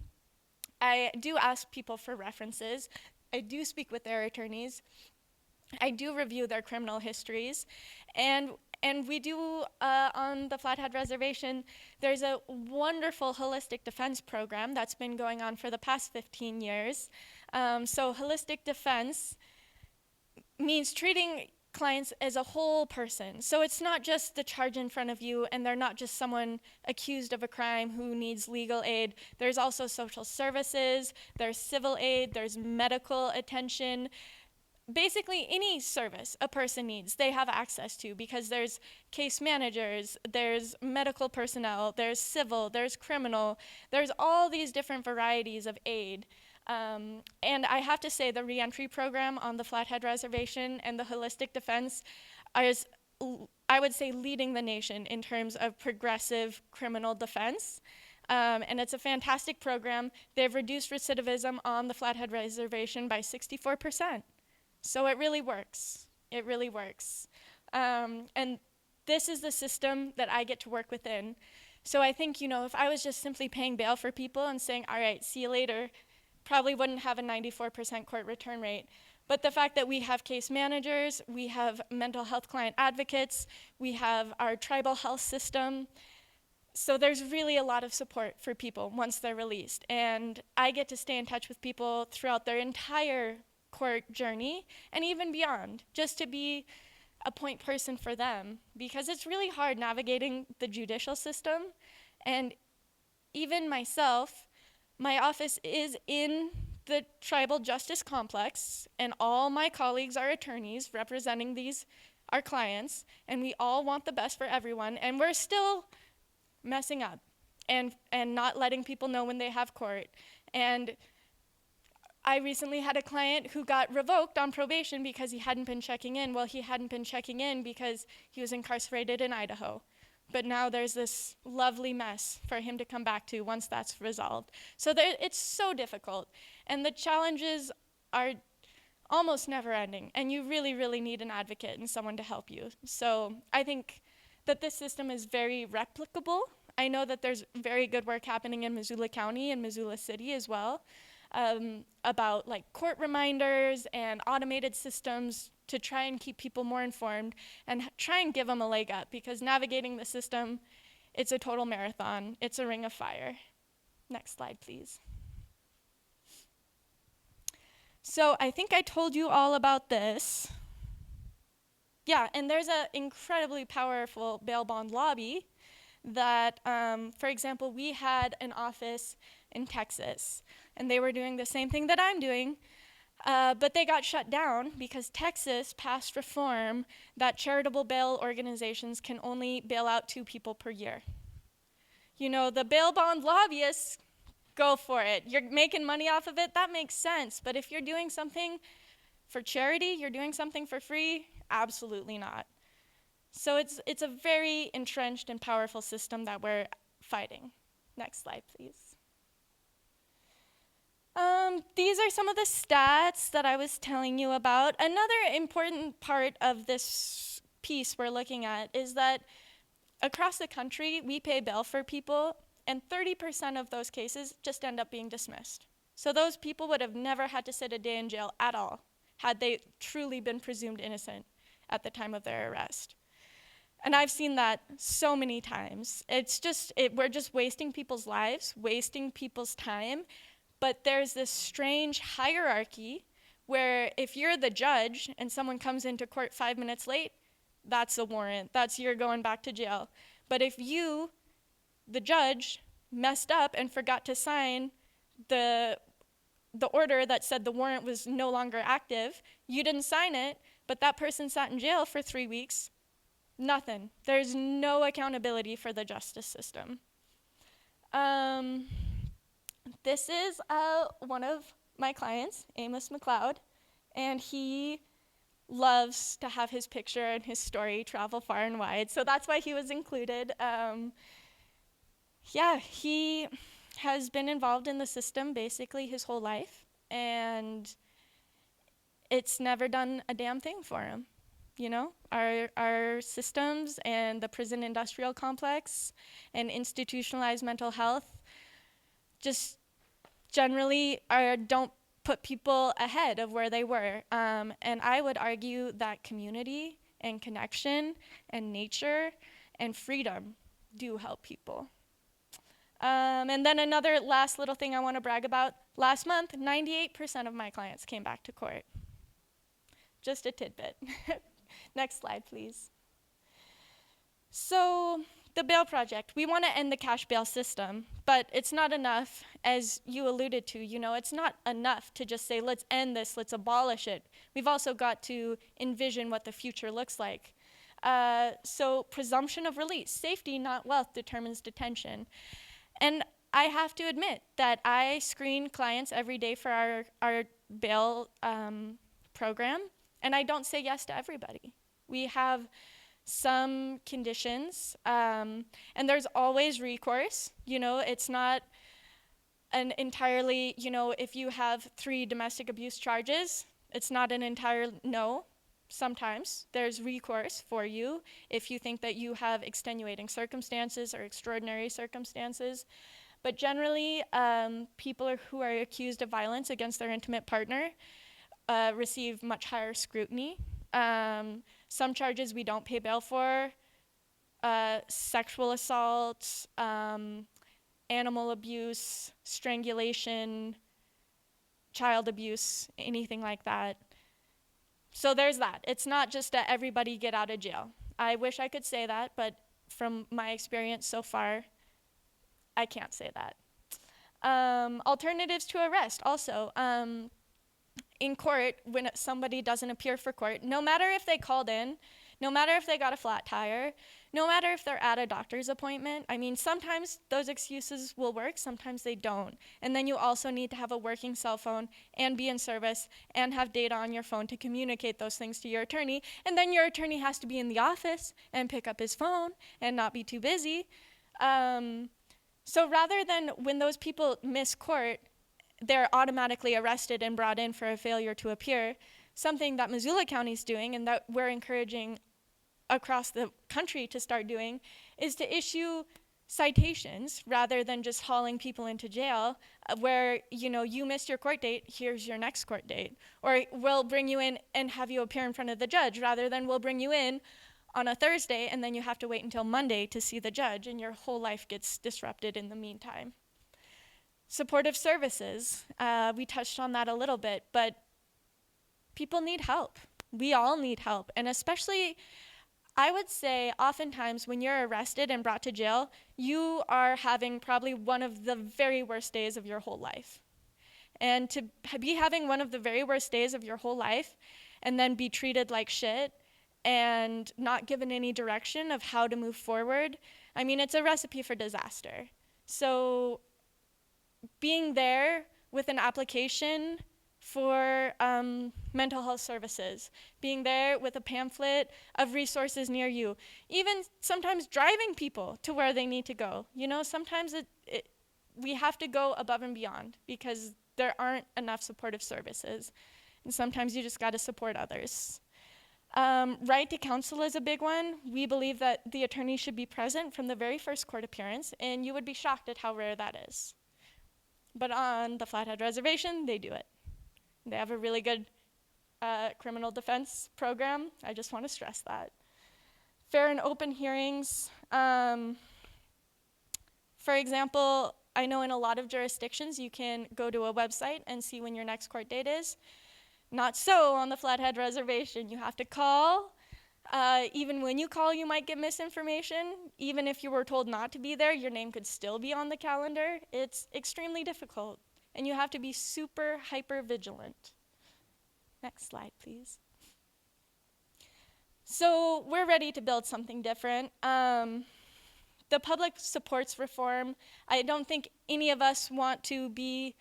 I do ask people for references. I do speak with their attorneys. I do review their criminal histories. And we do, on the Flathead Reservation, there's a wonderful holistic defense program that's been going on for the past 15 years. So holistic defense means treating clients as a whole person. So it's not just the charge in front of you, and they're not just someone accused of a crime who needs legal aid. There's also social services, there's civil aid, there's medical attention. Basically any service a person needs, they have access to, because there's case managers, there's medical personnel, there's civil, there's criminal, there's all these different varieties of aid. And I have to say the reentry program on the Flathead Reservation and the holistic defense is, I would say, leading the nation in terms of progressive criminal defense. And it's a fantastic program. They've reduced recidivism on the Flathead Reservation by 64%. So it really works. It really works. And this is the system that I get to work within. So I think, you know, if I was just simply paying bail for people and saying, all right, see you later, probably wouldn't have a 94% court return rate. But the fact that we have case managers, we have mental health client advocates, we have our tribal health system. So there's really a lot of support for people once they're released. And I get to stay in touch with people throughout their entire court journey and even beyond, just to be a point person for them, because it's really hard navigating the judicial system. And even myself, my office is in the tribal justice complex, and all my colleagues are attorneys representing our clients, and we all want the best for everyone, and we're still messing up and not letting people know when they have court. And I recently had a client who got revoked on probation because he hadn't been checking in. Well, he hadn't been checking in because he was incarcerated in Idaho. But now there's this lovely mess for him to come back to once that's resolved. So it's so difficult. And the challenges are almost never ending. And you really, really need an advocate and someone to help you. So I think that this system is very replicable. I know that there's very good work happening in Missoula County and Missoula City as well. About like court reminders and automated systems to try and keep people more informed and try and give them a leg up, because navigating the system, it's a total marathon. It's a ring of fire. Next slide, please. So I think I told you all about this. Yeah, and there's an incredibly powerful bail bond lobby that, for example, we had an office in Texas, and they were doing the same thing that I'm doing, but they got shut down because Texas passed reform that charitable bail organizations can only bail out 2 people per year. You know, the bail bond lobbyists, go for it. You're making money off of it, that makes sense, but if you're doing something for charity, you're doing something for free, absolutely not. So it's a very entrenched and powerful system that we're fighting. Next slide, please. These are some of the stats that I was telling you about. Another important part of this piece we're looking at is that across the country, we pay bail for people, and 30% of those cases just end up being dismissed. So those people would have never had to sit a day in jail at all had they truly been presumed innocent at the time of their arrest. And I've seen that so many times. We're just wasting people's lives, wasting people's time. But there's this strange hierarchy where if you're the judge and someone comes into court 5 minutes late, that's a warrant. That's you're going back to jail. But if you, the judge, messed up and forgot to sign the order that said the warrant was no longer active, you didn't sign it, but that person sat in jail for 3 weeks, nothing. There's no accountability for the justice system. This is one of my clients, Amos McLeod, and he loves to have his picture and his story travel far and wide, so that's why he was included. Yeah, he has been involved in the system basically his whole life, and it's never done a damn thing for him. You know, our systems and the prison industrial complex and institutionalized mental health just generally don't put people ahead of where they were. And I would argue that community and connection and nature and freedom do help people. And then another last little thing I want to brag about. Last month, 98% of my clients came back to court. Just a tidbit. Next slide, please. So the bail project, we want to end the cash bail system, but it's not enough, as you alluded to, you know, it's not enough to just say, let's end this, let's abolish it. We've also got to envision what the future looks like. So presumption of release, safety, not wealth, determines detention. And I have to admit that I screen clients every day for our bail program, and I don't say yes to everybody. We have some conditions, and there's always recourse. You know, it's not an entirely, you know, if you have 3 domestic abuse charges, it's not an entire no. Sometimes there's recourse for you if you think that you have extenuating circumstances or extraordinary circumstances. But generally, people who are accused of violence against their intimate partner receive much higher scrutiny. Some charges we don't pay bail for, sexual assault, animal abuse, strangulation, child abuse, anything like that. So there's that. It's not just that everybody get out of jail. I wish I could say that, but from my experience so far, I can't say that. Alternatives to arrest also. In court, when somebody doesn't appear for court, no matter if they called in, no matter if they got a flat tire, no matter if they're at a doctor's appointment. I mean, sometimes those excuses will work, sometimes they don't. And then you also need to have a working cell phone and be in service and have data on your phone to communicate those things to your attorney. And then your attorney has to be in the office and pick up his phone and not be too busy. So rather than when those people miss court, they're automatically arrested and brought in for a failure to appear, something that Missoula County is doing and that we're encouraging across the country to start doing is to issue citations rather than just hauling people into jail where, you know, you missed your court date, here's your next court date. Or we'll bring you in and have you appear in front of the judge rather than we'll bring you in on a Thursday and then you have to wait until Monday to see the judge and your whole life gets disrupted in the meantime. Supportive services, we touched on that a little bit, but people need help. We all need help, and especially I would say oftentimes when you're arrested and brought to jail, you are having probably one of the very worst days of your whole life. And to be having one of the very worst days of your whole life and then be treated like shit and not given any direction of how to move forward, I mean, it's a recipe for disaster. So being there with an application for mental health services, being there with a pamphlet of resources near you, even sometimes driving people to where they need to go. You know, sometimes we have to go above and beyond because there aren't enough supportive services. And sometimes you just got to support others. Right to counsel is a big one. We believe that the attorney should be present from the very first court appearance, and you would be shocked at how rare that is. But on the Flathead Reservation, they do it. They have a really good criminal defense program. I just want to stress that. Fair and open hearings. For example, I know in a lot of jurisdictions you can go to a website and see when your next court date is. Not so on the Flathead Reservation. You have to call. Even when you call, you might get misinformation. Even if you were told not to be there, your name could still be on the calendar. It's extremely difficult. And you have to be super hyper vigilant. Next slide, please. So we're ready to build something different. The public supports reform. I don't think any of us want to be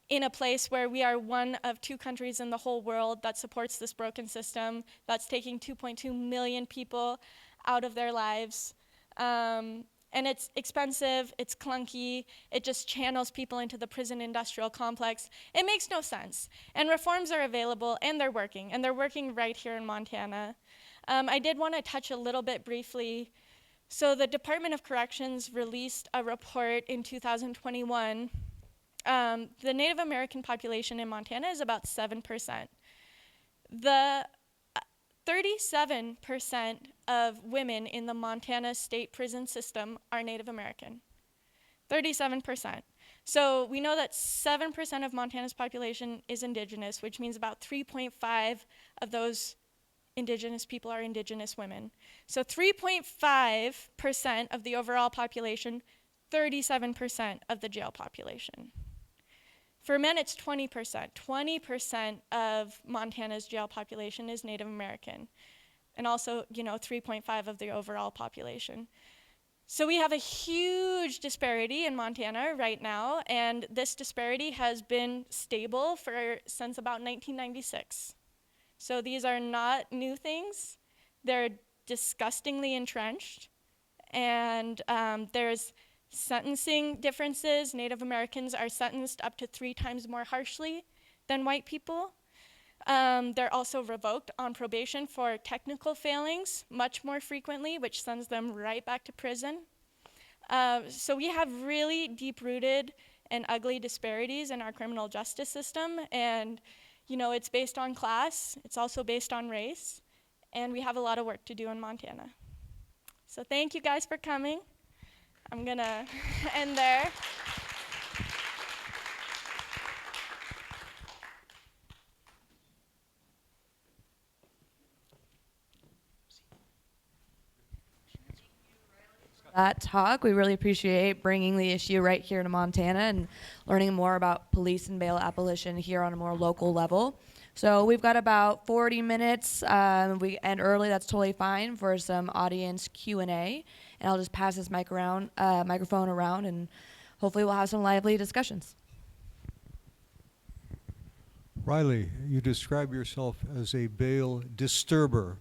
in a place where we are one of 2 countries in the whole world that supports this broken system, that's taking 2.2 million people out of their lives. And it's expensive, it's clunky, it just channels people into the prison industrial complex. It makes no sense. And reforms are available, and they're working right here in Montana. I did want to touch a little bit briefly. So the Department of Corrections released a report in 2021. The Native American population in Montana is about 7%. The 37% of women in the Montana state prison system are Native American. 37%. So we know that 7% of Montana's population is indigenous, which means about 3.5 of those indigenous people are indigenous women. So 3.5% of the overall population, 37% of the jail population. For men, it's 20%. 20% of Montana's jail population is Native American, and also, 3.5 of the overall population. So we have a huge disparity in Montana right now, and this disparity has been stable since about 1996. So these are not new things. They're disgustingly entrenched, and there's sentencing differences. Native Americans are sentenced up to 3 times more harshly than white people. They're also revoked on probation for technical failings much more frequently, which sends them right back to prison. So we have really deep-rooted and ugly disparities in our criminal justice system, and it's based on class, it's also based on race, and we have a lot of work to do in Montana. So thank you guys for coming. I'm gonna end there.
That talk. We really appreciate bringing the issue right here to Montana and learning more about police and bail abolition here on a more local level. So we've got about 40 minutes. We end early. That's totally fine for some audience Q&A. And I'll just pass this microphone around, and hopefully we'll have some lively discussions.
Riley, you describe yourself as a bail disturber.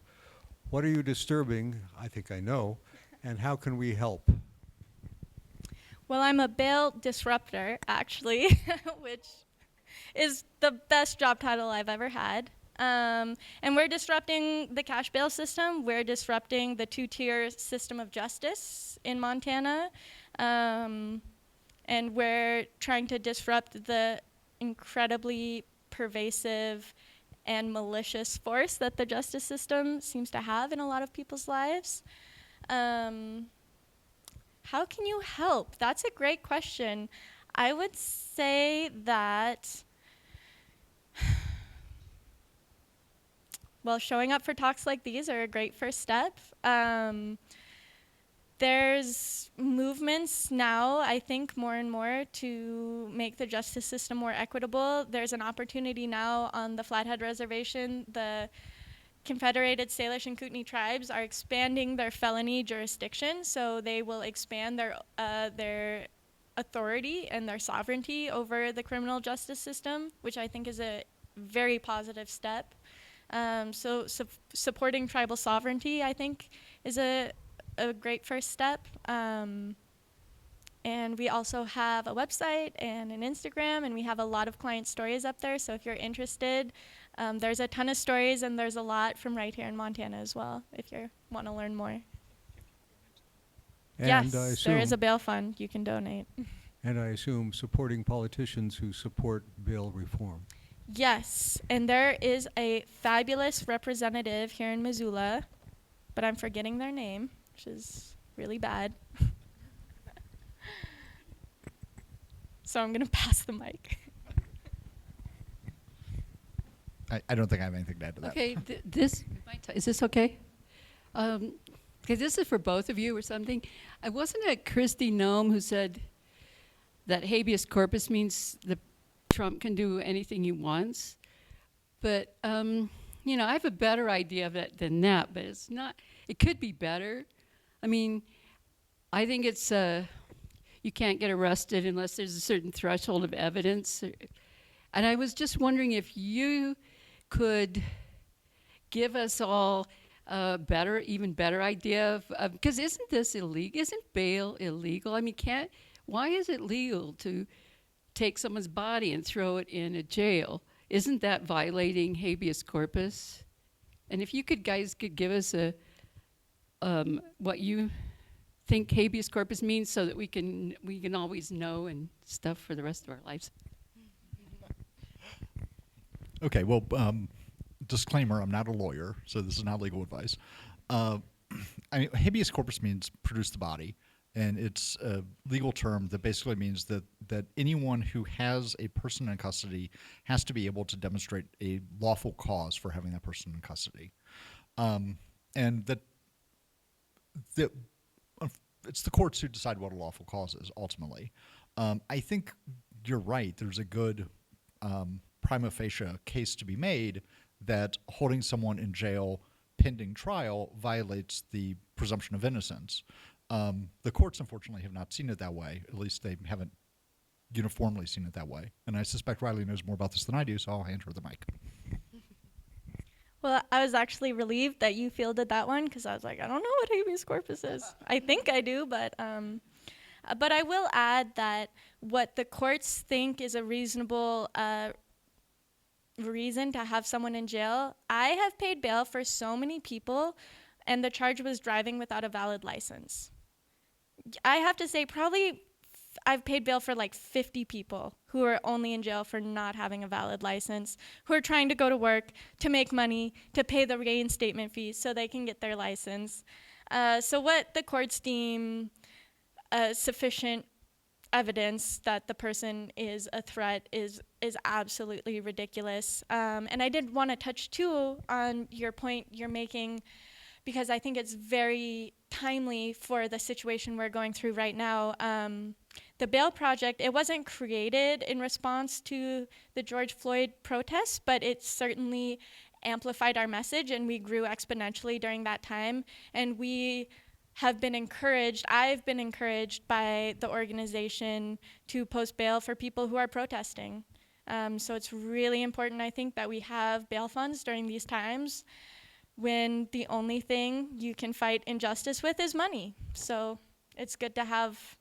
What are you disturbing? I think I know. And how can we help?
Well, I'm a bail disruptor, actually, which is the best job title I've ever had. And we're disrupting the cash bail system. We're disrupting the two-tier system of justice in Montana. And we're trying to disrupt the incredibly pervasive and malicious force that the justice system seems to have in a lot of people's lives. How can you help? That's a great question. I would say that, well, showing up for talks like these are a great first step. There's movements now, I think, more and more to make the justice system more equitable. There's an opportunity now on the Flathead Reservation. The Confederated Salish and Kootenai tribes are expanding their felony jurisdiction, so they will expand their authority and their sovereignty over the criminal justice system, which I think is a very positive step. Supporting tribal sovereignty, I think, is a great first step. And we also have a website and an Instagram, and we have a lot of client stories up there, so if you're interested, there's a ton of stories, and there's a lot from right here in Montana as well, if you want to learn more.
And
yes, there is a bail fund. You can donate.
And I assume supporting politicians who support bail reform.
Yes, and there is a fabulous representative here in Missoula, but I'm forgetting their name, which is really bad. So I'm going to pass the mic.
I don't think I have anything to add to that.
Okay, is this okay? Because this is for both of you or something. I wasn't it Christy Nome who said that habeas corpus means that Trump can do anything he wants? But, I have a better idea of it than that, but it's not, it could be better. I mean, I think it's, you can't get arrested unless there's a certain threshold of evidence. And I was just wondering if you could give us all a even better idea of, because isn't this illegal? Isn't bail illegal? I mean, why is it legal to take someone's body and throw it in a jail? Isn't that violating habeas corpus? And if you guys could give us what you think habeas corpus means, so that we can always know and stuff for the rest of our lives.
Okay, well, disclaimer, I'm not a lawyer, so this is not legal advice. Habeas corpus means produce the body, and it's a legal term that basically means that anyone who has a person in custody has to be able to demonstrate a lawful cause for having that person in custody. And that it's the courts who decide what a lawful cause is, ultimately. I think you're right. There's a good prima facie case to be made that holding someone in jail pending trial violates the presumption of innocence. The courts, unfortunately, have not seen it that way. At least they haven't uniformly seen it that way. And I suspect Riley knows more about this than I do, so I'll hand her the mic.
Well, I was actually relieved that you fielded that one, because I was like, I don't know what habeas corpus is. I think I do, but I will add that what the courts think is a reasonable reason to have someone in jail. I have paid bail for so many people, and the charge was driving without a valid license. I have to say, probably I've paid bail for like 50 people who are only in jail for not having a valid license, who are trying to go to work, to make money, to pay the reinstatement fees so they can get their license. So what the courts deem sufficient evidence that the person is a threat is absolutely ridiculous. And I did want to touch too on your point you're making, because I think it's very timely for the situation we're going through right now. the Bail Project, it wasn't created in response to the George Floyd protests, but it certainly amplified our message, and we grew exponentially during that time. And we have been encouraged, I've been encouraged by the organization to post bail for people who are protesting. So it's really important, I think, that we have bail funds during these times when the only thing you can fight injustice with is money. So it's good to have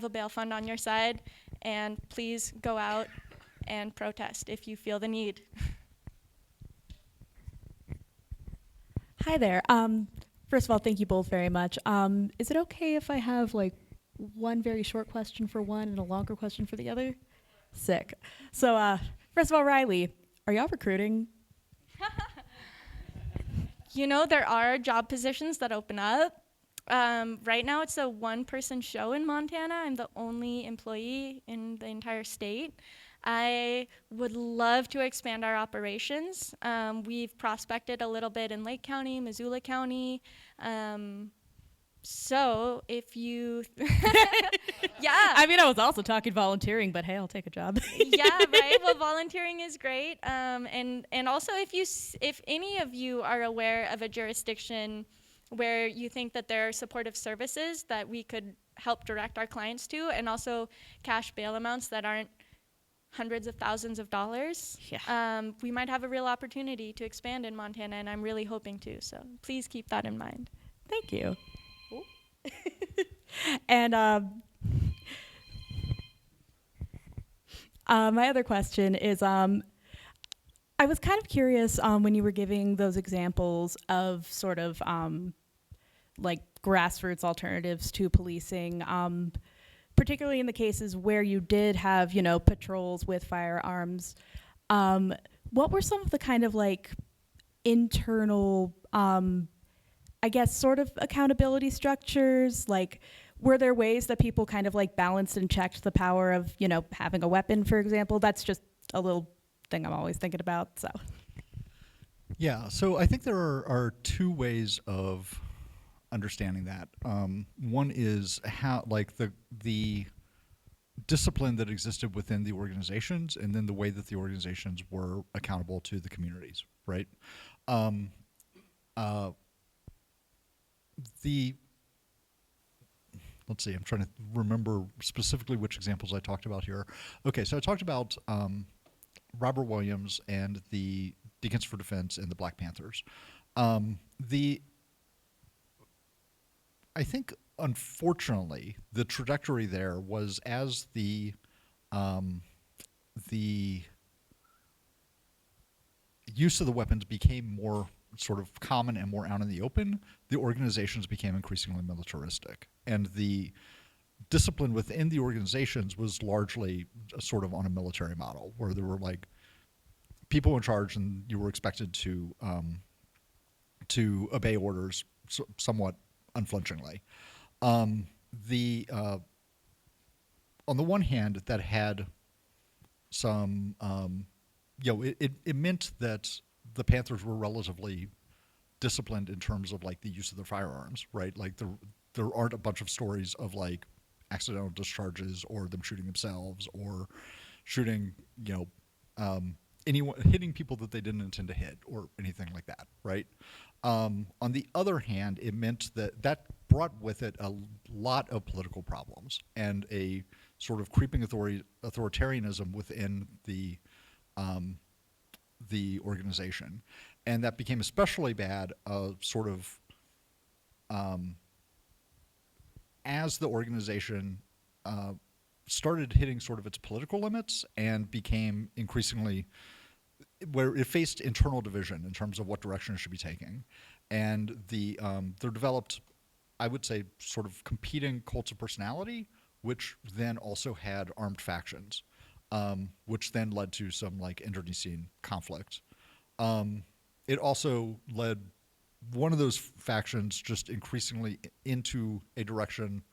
a bail fund on your side, and please go out and protest if you feel the need.
Hi there. First of all, thank you both very much. Is it okay if I have like one very short question for one and a longer question for the other? Sick. So first of all, Riley, are y'all recruiting?
You know, there are job positions that open up. Right now it's a one-person show in Montana. I'm the only employee in the entire state. I would love to expand our operations. We've prospected a little bit in Lake County, Missoula County. So if you, yeah.
I mean, I was also talking volunteering, but hey, I'll take a job.
Yeah, right. Well, volunteering is great. And also if any of you are aware of a jurisdiction where you think that there are supportive services that we could help direct our clients to, and also cash bail amounts that aren't hundreds of thousands of dollars, we might have a real opportunity to expand in Montana, and I'm really hoping to. So please keep that in mind.
Thank you. And my other question is, I was kind of curious when you were giving those examples of sort of like grassroots alternatives to policing, particularly in the cases where you did have, you know, patrols with firearms. What were some of the kind of like internal, I guess, sort of accountability structures? Like, were there ways that people kind of like balanced and checked the power of, you know, having a weapon, for example? That's just a little thing I'm always thinking about, so.
Yeah, so I think there are two ways of understanding that. One is how, like, the discipline that existed within the organizations, and then the way that the organizations were accountable to the communities, right? Let's see, I'm trying to remember specifically which examples I talked about here. Okay, so I talked about Robert Williams and the Deacons for Defense and the Black Panthers. I think, unfortunately, the trajectory there was as the use of the weapons became more sort of common and more out in the open, the organizations became increasingly militaristic. And the discipline within the organizations was largely sort of on a military model, where there were like people in charge and you were expected to obey orders somewhat unflinchingly. On the one hand, that had some, it meant that the Panthers were relatively disciplined in terms of like the use of their firearms, right? Like there aren't a bunch of stories of like accidental discharges or them shooting themselves or shooting, anyone hitting people that they didn't intend to hit or anything like that, right? On the other hand, it meant that brought with it a lot of political problems and a sort of creeping authoritarianism within the organization. And that became especially bad sort of as the organization started hitting sort of its political limits and became increasingly where it faced internal division in terms of what direction it should be taking. And there developed, I would say, sort of competing cults of personality, which then also had armed factions, which then led to some like internecine conflict. It also led one of those factions just increasingly into a direction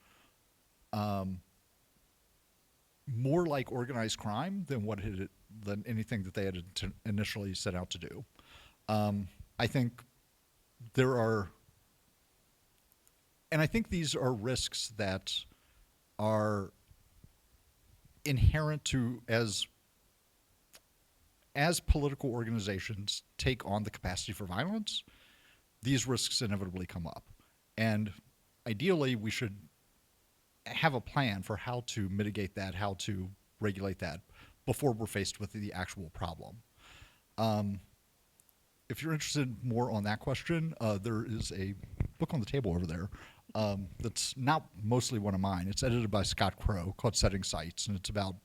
more like organized crime than than anything that they had initially set out to do. I think I think these are risks that are inherent to as political organizations take on the capacity for violence, these risks inevitably come up. And ideally, we should have a plan for how to mitigate that, how to regulate that before we're faced with the actual problem. If you're interested more on that question, there is a book on the table over there that's not mostly one of mine. It's edited by Scott Crow called Setting Sights, and it's about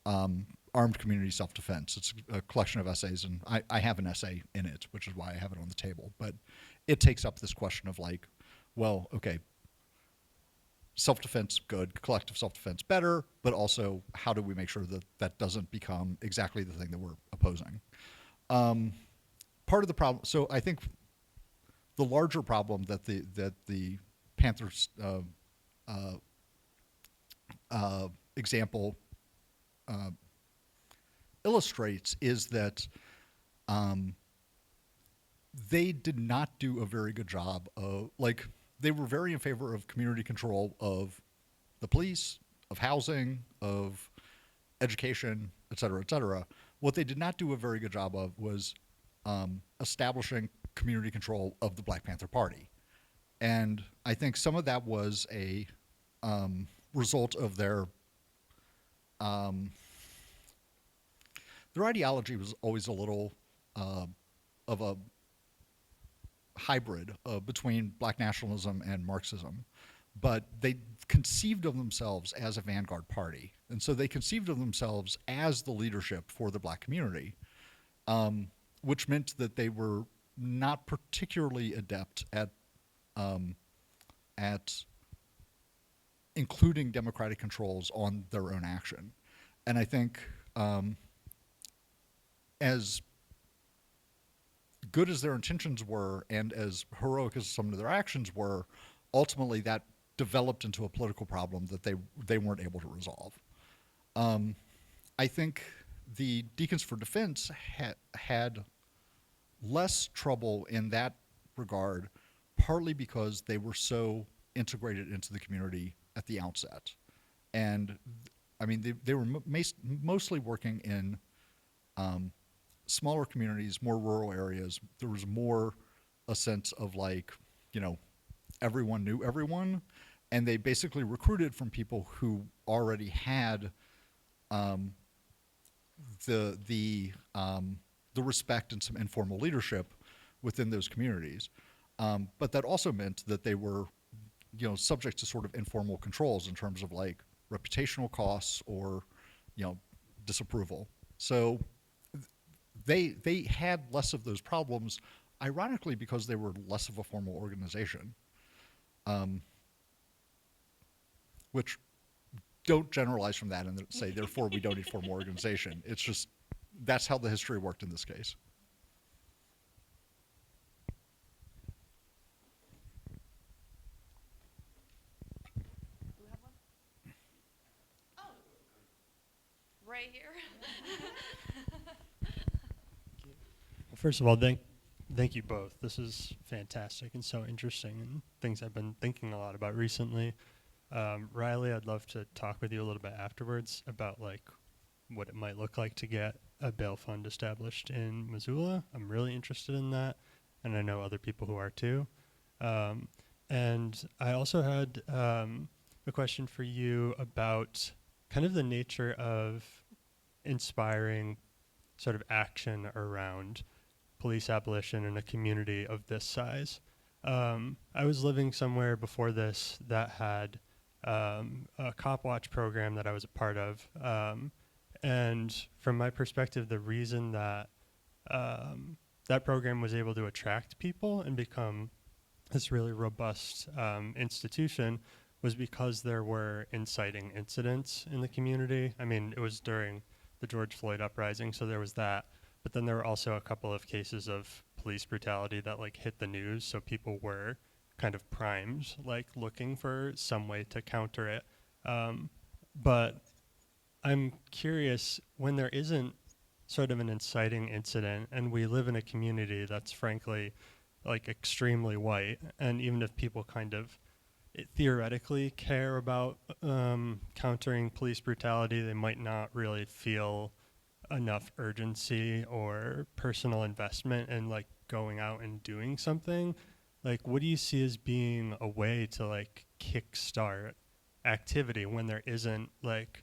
armed community self-defense. It's a collection of essays, and I have an essay in it, which is why I have it on the table. But it takes up this question of like, well, okay, self-defense good, collective self-defense better, but also how do we make sure that that doesn't become exactly the thing that we're opposing? Part of the problem, so I think the larger problem that the Panthers example illustrates is that they did not do a very good job of, like, they were very in favor of community control of the police, of housing, of education, et cetera, et cetera. What they did not do a very good job of was establishing community control of the Black Panther Party. And I think some of that was a result of their ideology was always a little of a hybrid between Black nationalism and Marxism. But they conceived of themselves as a vanguard party. And so they conceived of themselves as the leadership for the Black community, which meant that they were not particularly adept at including democratic controls on their own action. And I think as good as their intentions were and as heroic as some of their actions were, ultimately that developed into a political problem that they weren't able to resolve. I think the Deacons for Defense had less trouble in that regard, partly because they were so integrated into the community at the outset. And I mean, they were mostly working in smaller communities, more rural areas. There was more a sense of like, you know, everyone knew everyone, and they basically recruited from people who already had the respect and some informal leadership within those communities. But that also meant that they were, you know, subject to sort of informal controls in terms of like reputational costs or, you know, disapproval. So they had less of those problems, ironically, because they were less of a formal organization. Which don't generalize from that and say, therefore, we don't need formal organization. It's just, that's how the history worked in this case.
Right here.
First of all, thank you both. This is fantastic and so interesting, and things I've been thinking a lot about recently. Riley, I'd love to talk with you a little bit afterwards about like what it might look like to get a bail fund established in Missoula. I'm really interested in that, and I know other people who are too. And I also had a question for you about kind of the nature of inspiring sort of action around police abolition in a community of this size. I was living somewhere before this that had a cop watch program that I was a part of. And from my perspective, the reason that that program was able to attract people and become this really robust institution was because there were inciting incidents in the community. I mean, it was during the George Floyd uprising, so there was that. But then there were also a couple of cases of police brutality that like hit the news, so people were kind of primed, like looking for some way to counter it. But I'm curious, when there isn't sort of an inciting incident, and we live in a community that's frankly like extremely white, and even if people kind of theoretically care about countering police brutality, they might not really feel enough urgency or personal investment in like going out and doing something. Like, what do you see as being a way to like kickstart activity when there isn't like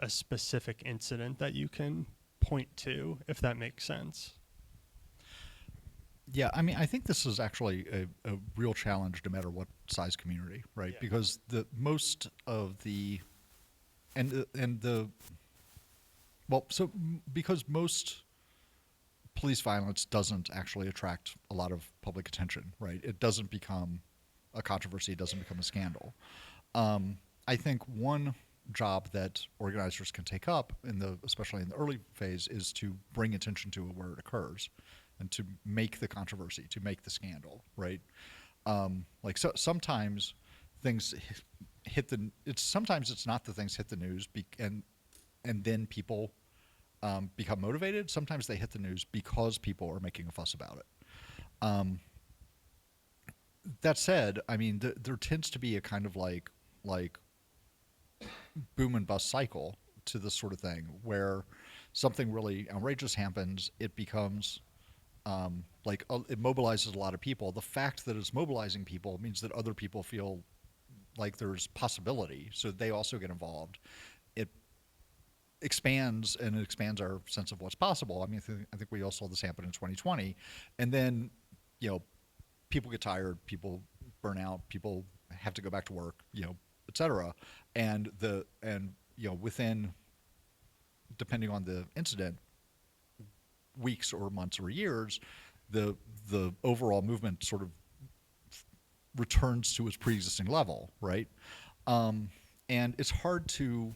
a specific incident that you can point to, if that makes sense?
Yeah, I mean, I think this is actually a real challenge no matter what size community, right?
Yeah.
Because most of the, because most police violence doesn't actually attract a lot of public attention, right? It doesn't become a controversy, it doesn't become a scandal. I think one job that organizers can take up, especially in the early phase, is to bring attention to it where it occurs, and to make the controversy, to make the scandal, right? Sometimes things hit the. Sometimes it's not the things hit the news, and then people become motivated. Sometimes they hit the news because people are making a fuss about it. That said, I mean, there tends to be a kind of like boom and bust cycle to this sort of thing, where something really outrageous happens, it becomes it mobilizes a lot of people. The fact that it's mobilizing people means that other people feel like there's possibility, so they also get involved. It expands, and it expands our sense of what's possible. I mean, I think we all saw this happen in 2020, and then, people get tired, people burn out, people have to go back to work, et cetera. And within, depending on the incident, weeks or months or years, the overall movement sort of returns to its pre-existing level, right? And it's hard to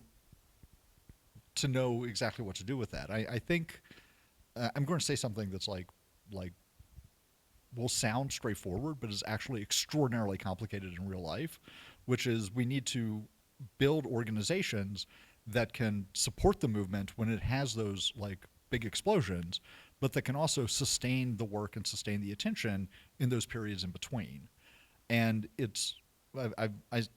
know exactly what to do with that. I think I'm going to say something that's like will sound straightforward, but is actually extraordinarily complicated in real life, which is we need to build organizations that can support the movement when it has those like big explosions, but that can also sustain the work and sustain the attention in those periods in between. And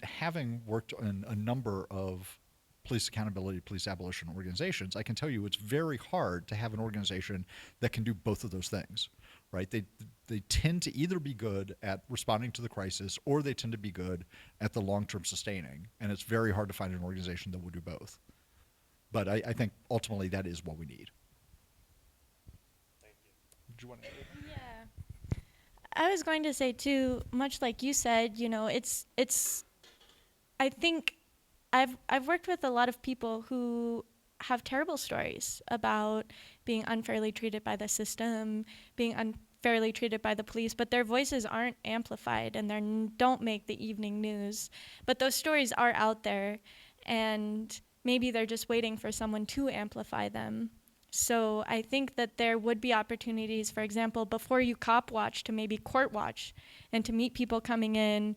having worked in a number of police accountability, police abolition organizations, I can tell you it's very hard to have an organization that can do both of those things, right? They tend to either be good at responding to the crisis, or they tend to be good at the long-term sustaining. And it's very hard to find an organization that will do both. But I think ultimately that is what we need.
Thank you.
Did you want to add anything?
Yeah. I was going to say too, much like you said, it's I think I've worked with a lot of people who have terrible stories about being unfairly treated by the system, being unfairly treated by the police, but their voices aren't amplified and they don't make the evening news. But those stories are out there, and maybe they're just waiting for someone to amplify them. So I think that there would be opportunities, for example, before you cop watch, to maybe court watch, and to meet people coming in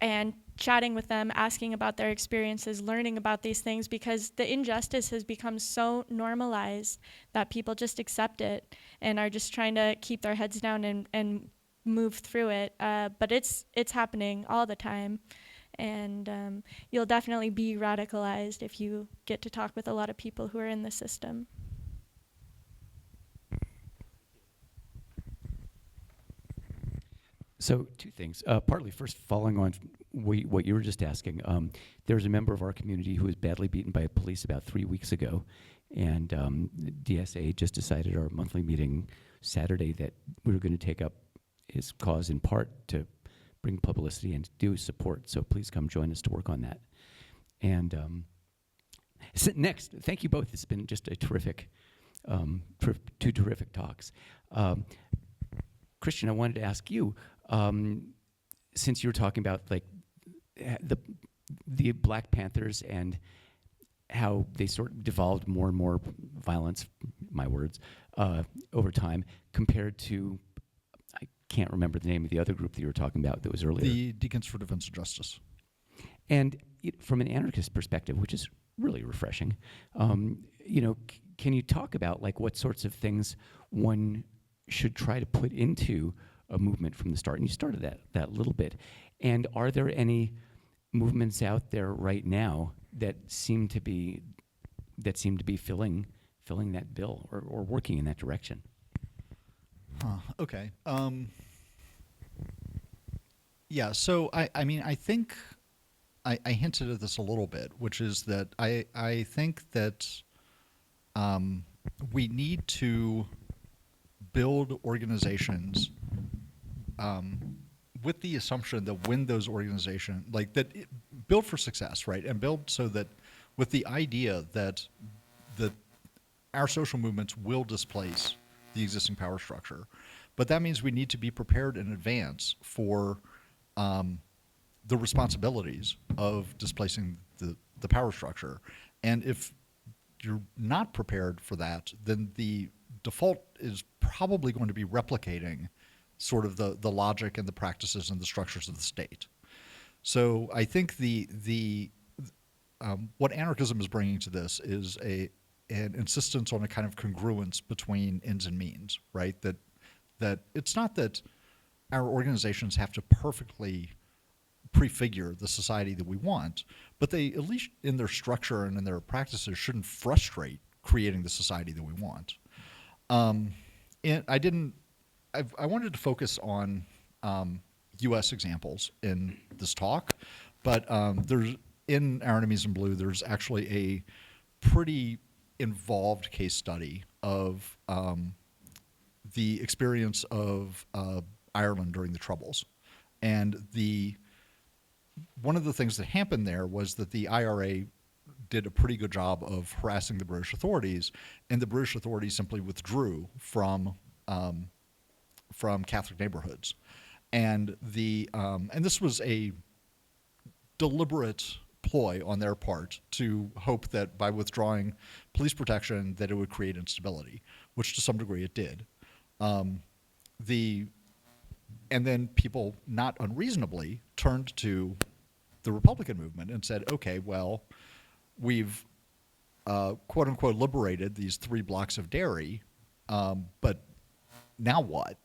and chatting with them, asking about their experiences, learning about these things, because the injustice has become so normalized that people just accept it and are just trying to keep their heads down and move through it. But it's happening all the time. And you'll definitely be radicalized if you get to talk with a lot of people who are in the system.
So two things. Partly, first, following on what you were just asking, there was a member of our community who was badly beaten by police about 3 weeks ago, and DSA just decided our monthly meeting Saturday that we were going to take up his cause in part to bring publicity and do support. So please come join us to work on that. And next, thank you both. It's been just a terrific, two terrific talks. Christian, I wanted to ask you, since you were talking about like the Black Panthers and how they sort of devolved more and more violence, my words, over time, compared to, I can't remember the name of the other group that you were talking about that was earlier.
The Deacons for Defense and Justice.
And from an anarchist perspective, which is really refreshing, can you talk about like what sorts of things one should try to put into a movement from the start, and you started that little bit. And are there any movements out there right now that seem to be filling that bill or working in that direction?
Okay. Yeah, so I mean, I think I hinted at this a little bit, which is that I think that we need to build organizations with the assumption that when those organizations, build for success, right? And build so that with the idea that our social movements will displace the existing power structure. But that means we need to be prepared in advance for the responsibilities of displacing the power structure. And if you're not prepared for that, then the default is probably going to be replicating sort of the logic and the practices and the structures of the state. So I think what anarchism is bringing to this is an insistence on a kind of congruence between ends and means, right? That it's not that our organizations have to perfectly prefigure the society that we want, but they, at least in their structure and in their practices, shouldn't frustrate creating the society that we want. And I wanted to focus on U.S. examples in this talk, but there's, in Our Enemies in Blue, there's actually a pretty involved case study of the experience of Ireland during the Troubles. And one of the things that happened there was that the IRA did a pretty good job of harassing the British authorities, and the British authorities simply withdrew from Catholic neighborhoods. And this was a deliberate ploy on their part to hope that by withdrawing police protection that it would create instability, which to some degree it did. And then people, not unreasonably, turned to the Republican movement and said, okay, well, we've quote unquote liberated these 3 blocks of Derry, but now what?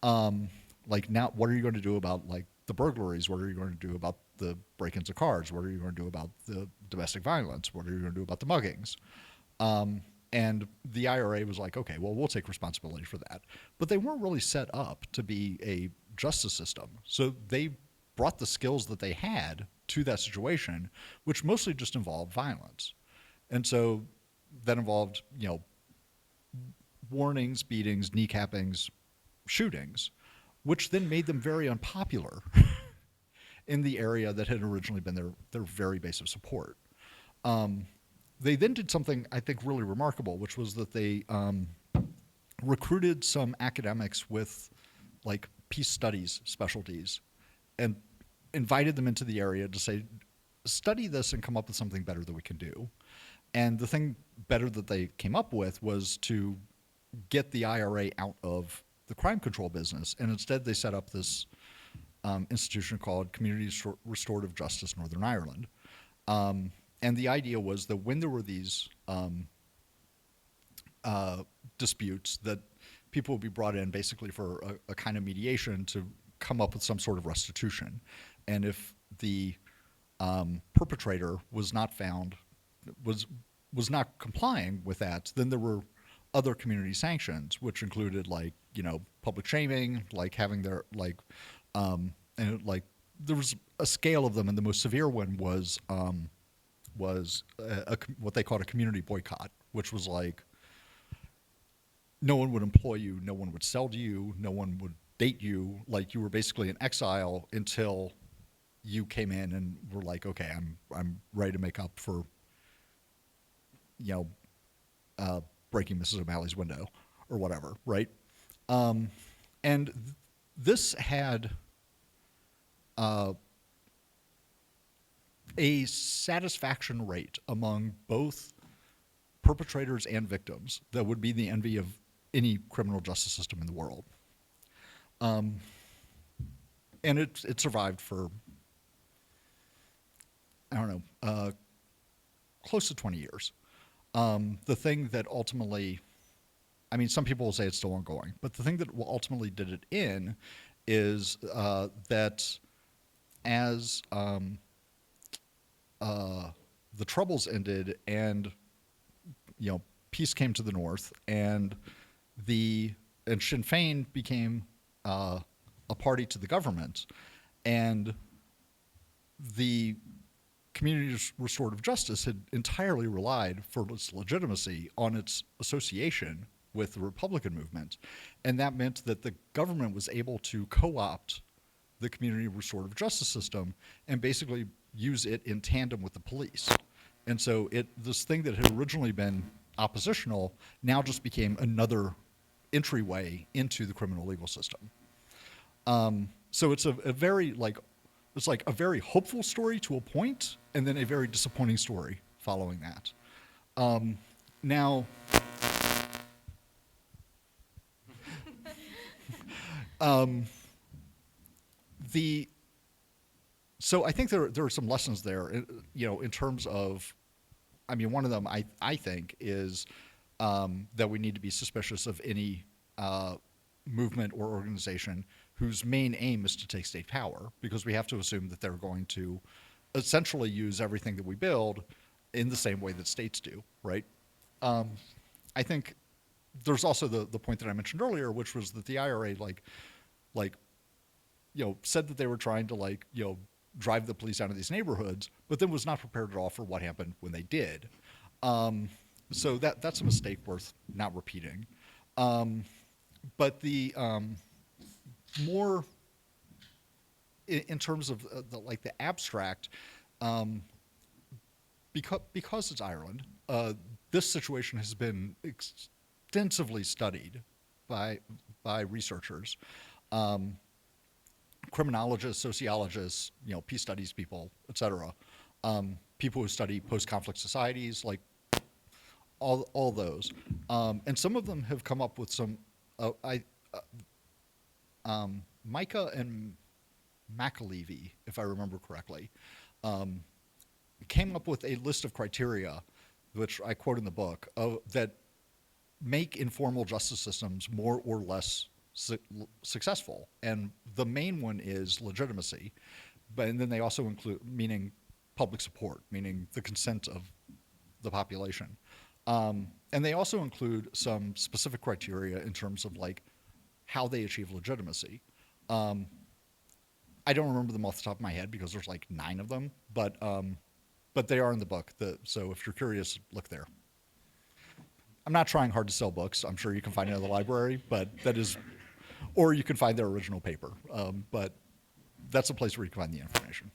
Now, what are you going to do about the burglaries? What are you going to do about the break-ins of cars? What are you going to do about the domestic violence? What are you going to do about the muggings? And the IRA was like, okay, well, we'll take responsibility for that. But they weren't really set up to be a justice system. So they brought the skills that they had to that situation, which mostly just involved violence. And so that involved, warnings, beatings, kneecappings, shootings, which then made them very unpopular in the area that had originally been their very base of support. They then did something I think really remarkable, which was that they recruited some academics with peace studies specialties and invited them into the area to say, study this and come up with something better that we can do. And the thing better that they came up with was to get the IRA out of the crime control business. And instead they set up this institution called Community Restorative Justice Northern Ireland. And the idea was that when there were these disputes, that people would be brought in basically for a kind of mediation to come up with some sort of restitution. And if the perpetrator was not found, was not complying with that, then there were other community sanctions, which included public shaming, having their there was a scale of them, and the most severe one was what they called a community boycott, which was no one would employ you, no one would sell to you, no one would date you. You were basically in exile until you came in and were like, okay, I'm ready to make up for breaking Mrs. O'Malley's window or whatever, right? And this had a satisfaction rate among both perpetrators and victims that would be the envy of any criminal justice system in the world. And it survived for, I don't know, close to 20 years. The thing that ultimately I mean, some people will say it's still ongoing, but the thing that ultimately did it in is that as the Troubles ended and, you know, peace came to the North, and Sinn Féin became a party to the government, and the Community Restorative Justice had entirely relied for its legitimacy on its association with the Republican movement, and that meant that the government was able to co-opt the Community Restorative Justice system and basically use it in tandem with the police. And so this thing that had originally been oppositional now just became another entryway into the criminal legal system. So it's a very it's like a very hopeful story to a point, and then a very disappointing story following that. Now, so I think there are some lessons there, you know, in terms of, I mean, one of them I think is that we need to be suspicious of any movement or organization whose main aim is to take state power, because we have to assume that they're going to essentially use everything that we build in the same way that states do, right? I think there's also the point that I mentioned earlier, which was that the IRA you know, said that they were trying to you know, drive the police out of these neighborhoods, but then was not prepared at all for what happened when they did. So that's a mistake worth not repeating. But the more in terms of the abstract, because it's Ireland, this situation has been extensively studied by researchers, criminologists, sociologists, you know, peace studies people, et cetera, people who study post-conflict societies, like all those, and some of them have come up with some. Micah and McAlevey, if I remember correctly, came up with a list of criteria, which I quote in the book, that make informal justice systems more or less successful. And the main one is legitimacy, and then they also include, meaning public support, meaning the consent of the population. And they also include some specific criteria in terms of how they achieve legitimacy. I don't remember them off the top of my head because there's 9 of them, but they are in the book. So if you're curious, look there. I'm not trying hard to sell books. I'm sure you can find it in the library, but or you can find their original paper. But that's a place where you can find the information.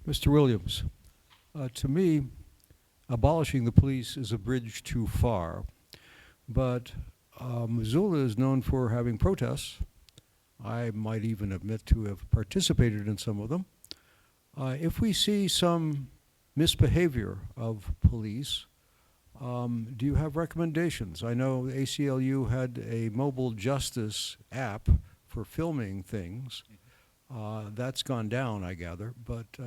Mr. Williams, to me, abolishing the police is a bridge too far. But Missoula is known for having protests. I might even admit to have participated in some of them. If we see some misbehavior of police, do you have recommendations? I know the ACLU had a mobile justice app for filming things. That's gone down, I gather. But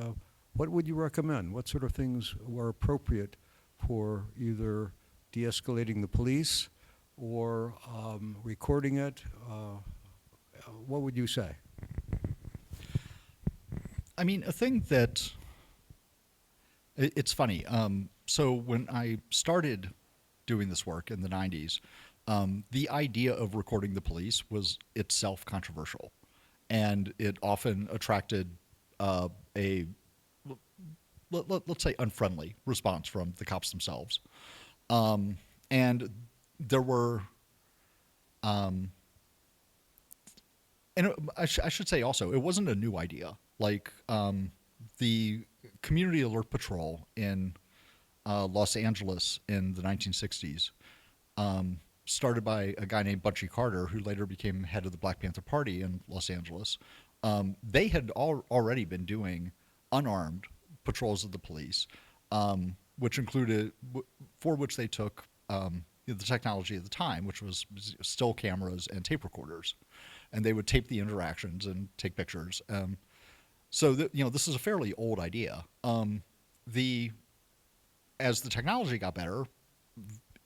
what would you recommend? What sort of things were appropriate for either de-escalating the police or recording it? What would you say?
I mean, a thing that, it's funny. So when I started doing this work in the 90s, the idea of recording the police was itself controversial. And it often attracted let's say, unfriendly response from the cops themselves. And there were, and I should say also, it wasn't a new idea. The Community Alert Patrol in Los Angeles in the 1960s, started by a guy named Bunchy Carter, who later became head of the Black Panther Party in Los Angeles. They had already been doing unarmed patrols of the police, which included, for which they took the technology at the time, which was still cameras and tape recorders. And they would tape the interactions and take pictures. So this is a fairly old idea. As the technology got better,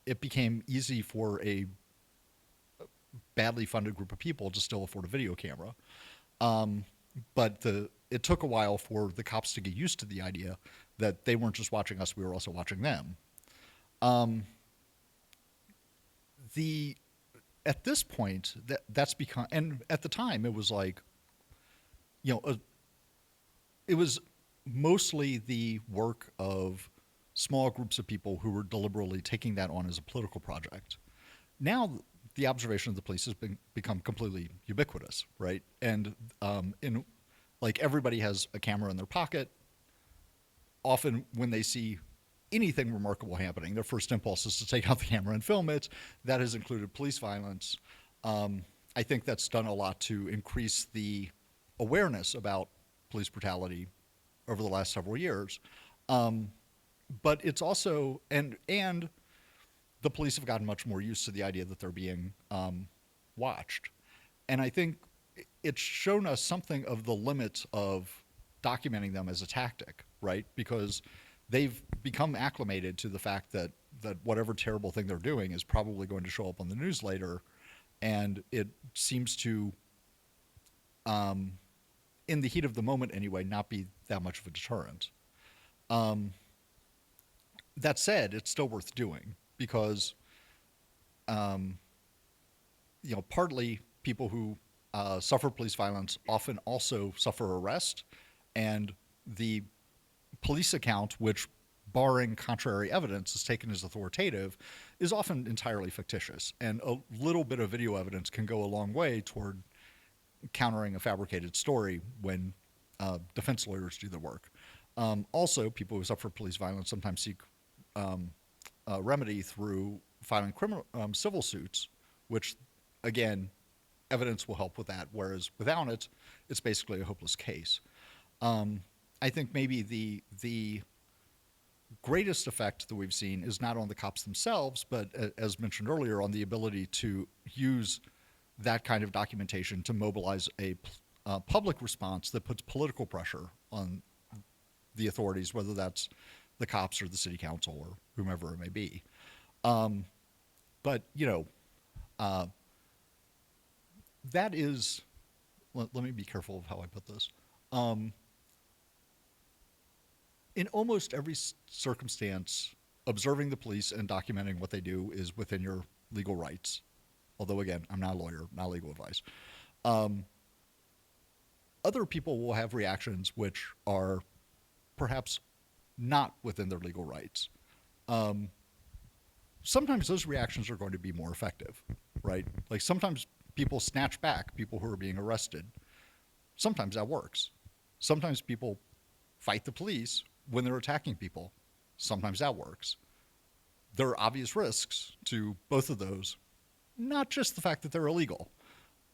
it became easy for a badly funded group of people to still afford a video camera. But it took a while for the cops to get used to the idea that they weren't just watching us, we were also watching them. At this point, that's become, and at the time it was like, it was mostly the work of small groups of people who were deliberately taking that on as a political project. Now the observation of the police has become completely ubiquitous, right? And like everybody has a camera in their pocket. Often when they see anything remarkable happening, their first impulse is to take out the camera and film it. That has included police violence. I think that's done a lot to increase the awareness about police brutality over the last several years. But it's also, and the police have gotten much more used to the idea that they're being watched. And I think it's shown us something of the limits of documenting them as a tactic, right? Because they've become acclimated to the fact that whatever terrible thing they're doing is probably going to show up on the news later, and it seems to, in the heat of the moment anyway, not be that much of a deterrent. That said, it's still worth doing because, partly people who suffer police violence often also suffer arrest, and the police account, which barring contrary evidence is taken as authoritative, is often entirely fictitious. And a little bit of video evidence can go a long way toward countering a fabricated story when defense lawyers do the work. Also, people who suffer police violence sometimes seek remedy through filing civil suits, which, again, evidence will help with that, whereas without it, it's basically a hopeless case. I think maybe the greatest effect that we've seen is not on the cops themselves, but as mentioned earlier, on the ability to use that kind of documentation to mobilize a public response that puts political pressure on the authorities, whether that's the cops or the city council or whomever it may be. But, that is, let me be careful of how I put this. In almost every circumstance, observing the police and documenting what they do is within your legal rights. Although, again, I'm not a lawyer, not legal advice. Other people will have reactions which are perhaps not within their legal rights. Sometimes those reactions are going to be more effective, right? Like sometimes people snatch back people who are being arrested. Sometimes that works. Sometimes people fight the police when they're attacking people. Sometimes that works. There are obvious risks to both of those, not just the fact that they're illegal.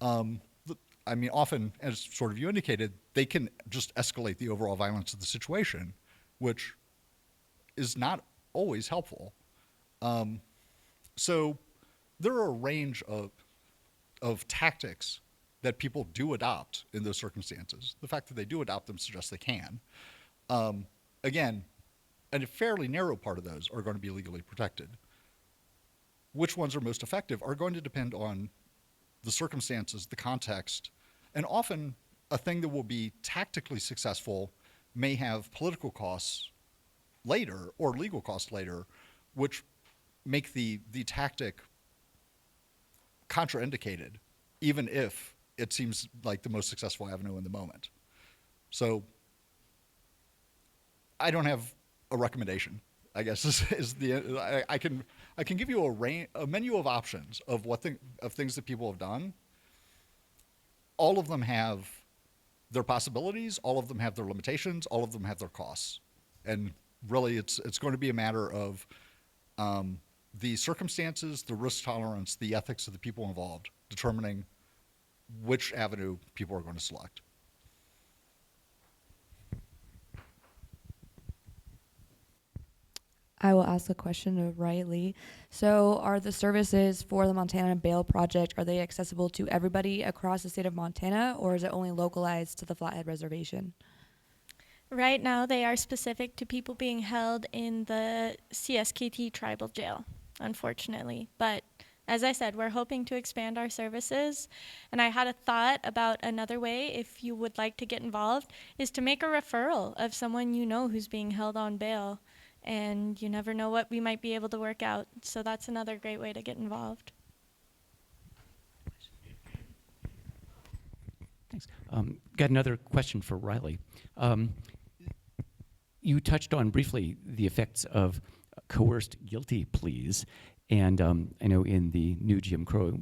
Often, as sort of you indicated, they can just escalate the overall violence of the situation, which is not always helpful. So there are a range of tactics that people do adopt in those circumstances. The fact that they do adopt them suggests they can. Again, a fairly narrow part of those are going to be legally protected. Which ones are most effective are going to depend on the circumstances, the context, and often a thing that will be tactically successful may have political costs later or legal costs later, which make the tactic contraindicated, even if it seems like the most successful avenue in the moment. So I don't have a recommendation, I guess I can give you a menu of options of of things that people have done. All of them have their possibilities, all of them have their limitations, all of them have their costs. And really it's going to be a matter of the circumstances, the risk tolerance, the ethics of the people involved, determining which avenue people are going to select.
I will ask a question of Riley. So are the services for the Montana Bail Project, are they accessible to everybody across the state of Montana, or is it only localized to the Flathead Reservation?
Right now, they are specific to people being held in the CSKT tribal jail, unfortunately. But as I said, we're hoping to expand our services. And I had a thought about another way, if you would like to get involved, is to make a referral of someone you know who's being held on bail. And you never know what we might be able to work out. So that's another great way to get involved.
Thanks. Got another question for Riley. You touched on briefly the effects of coerced guilty pleas. And I know in the new Jim Crow,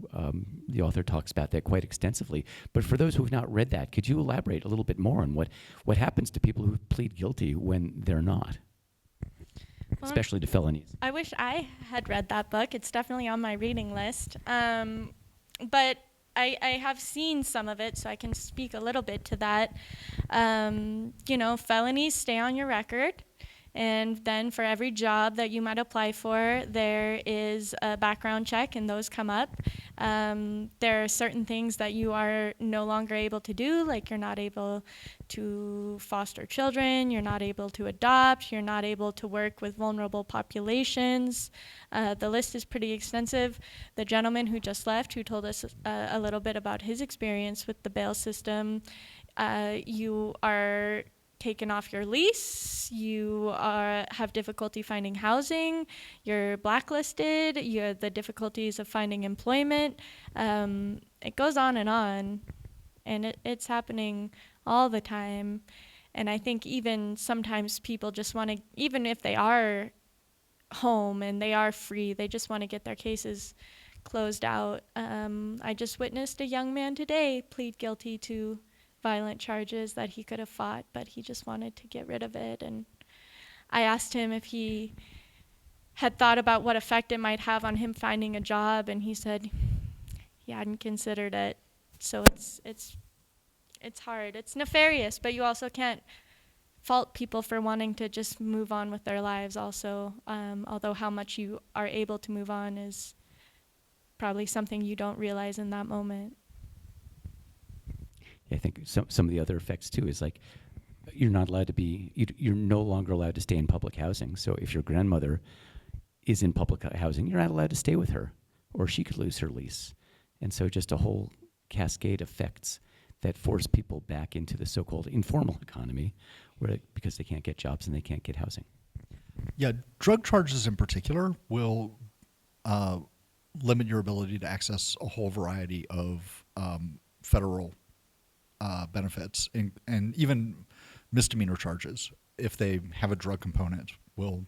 the author talks about that quite extensively. But for those who have not read that, could you elaborate a little bit more on what happens to people who plead guilty when they're not?
Well,
Especially to felonies.
I wish I had read that book. It's definitely on my reading list. But I have seen some of it, so I can speak a little bit to that. Felonies stay on your record. And then for every job that you might apply for, there is a background check, and those come up. There are certain things that you are no longer able to do, like you're not able to foster children, you're not able to adopt, you're not able to work with vulnerable populations. The list is pretty extensive. The gentleman who just left, who told us a little bit about his experience with the bail system, you are taken off your lease, you have difficulty finding housing, you're blacklisted, you have the difficulties of finding employment. It goes on, and it's happening all the time. And I think even sometimes people just want to, even if they are home and they are free, they just want to get their cases closed out. I just witnessed a young man today plead guilty to violent charges that he could have fought, but he just wanted to get rid of it. And I asked him if he had thought about what effect it might have on him finding a job, and he said he hadn't considered it. So it's hard. It's nefarious, but you also can't fault people for wanting to just move on with their lives also, although how much you are able to move on is probably something you don't realize in that moment.
I think some of the other effects too is like you're not allowed to be, you're no longer allowed to stay in public housing. So if your grandmother is in public housing, you're not allowed to stay with her, or she could lose her lease. And so just a whole cascade effects that force people back into the so-called informal economy because they can't get jobs and they can't get housing.
Yeah, drug charges in particular will limit your ability to access a whole variety of federal benefits, and even misdemeanor charges, if they have a drug component, will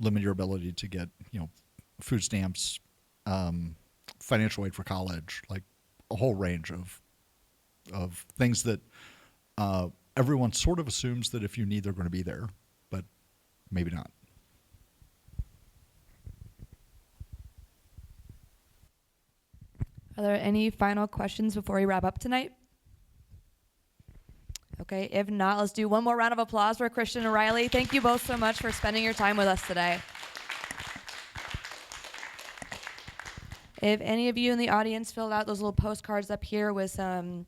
limit your ability to get, food stamps, financial aid for college, like a whole range of things that everyone sort of assumes that if you need, they're going to be there, but maybe not.
Are there any final questions before we wrap up tonight? Okay, if not, let's do one more round of applause for Christian and Riley. Thank you both so much for spending your time with us today. If any of you in the audience filled out those little postcards up here with some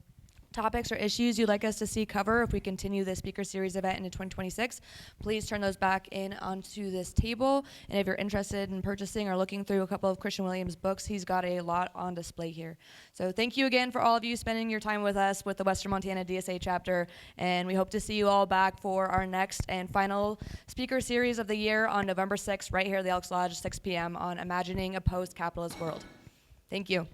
topics or issues you'd like us to see cover if we continue the speaker series event into 2026, please turn those back in onto this table. And if you're interested in purchasing or looking through a couple of Christian Williams' books, he's got a lot on display here. So thank you again for all of you spending your time with us with the Western Montana DSA chapter, and we hope to see you all back for our next and final speaker series of the year on November 6th right here at the Elks Lodge, 6 p.m. on Imagining a Post-Capitalist World. Thank you.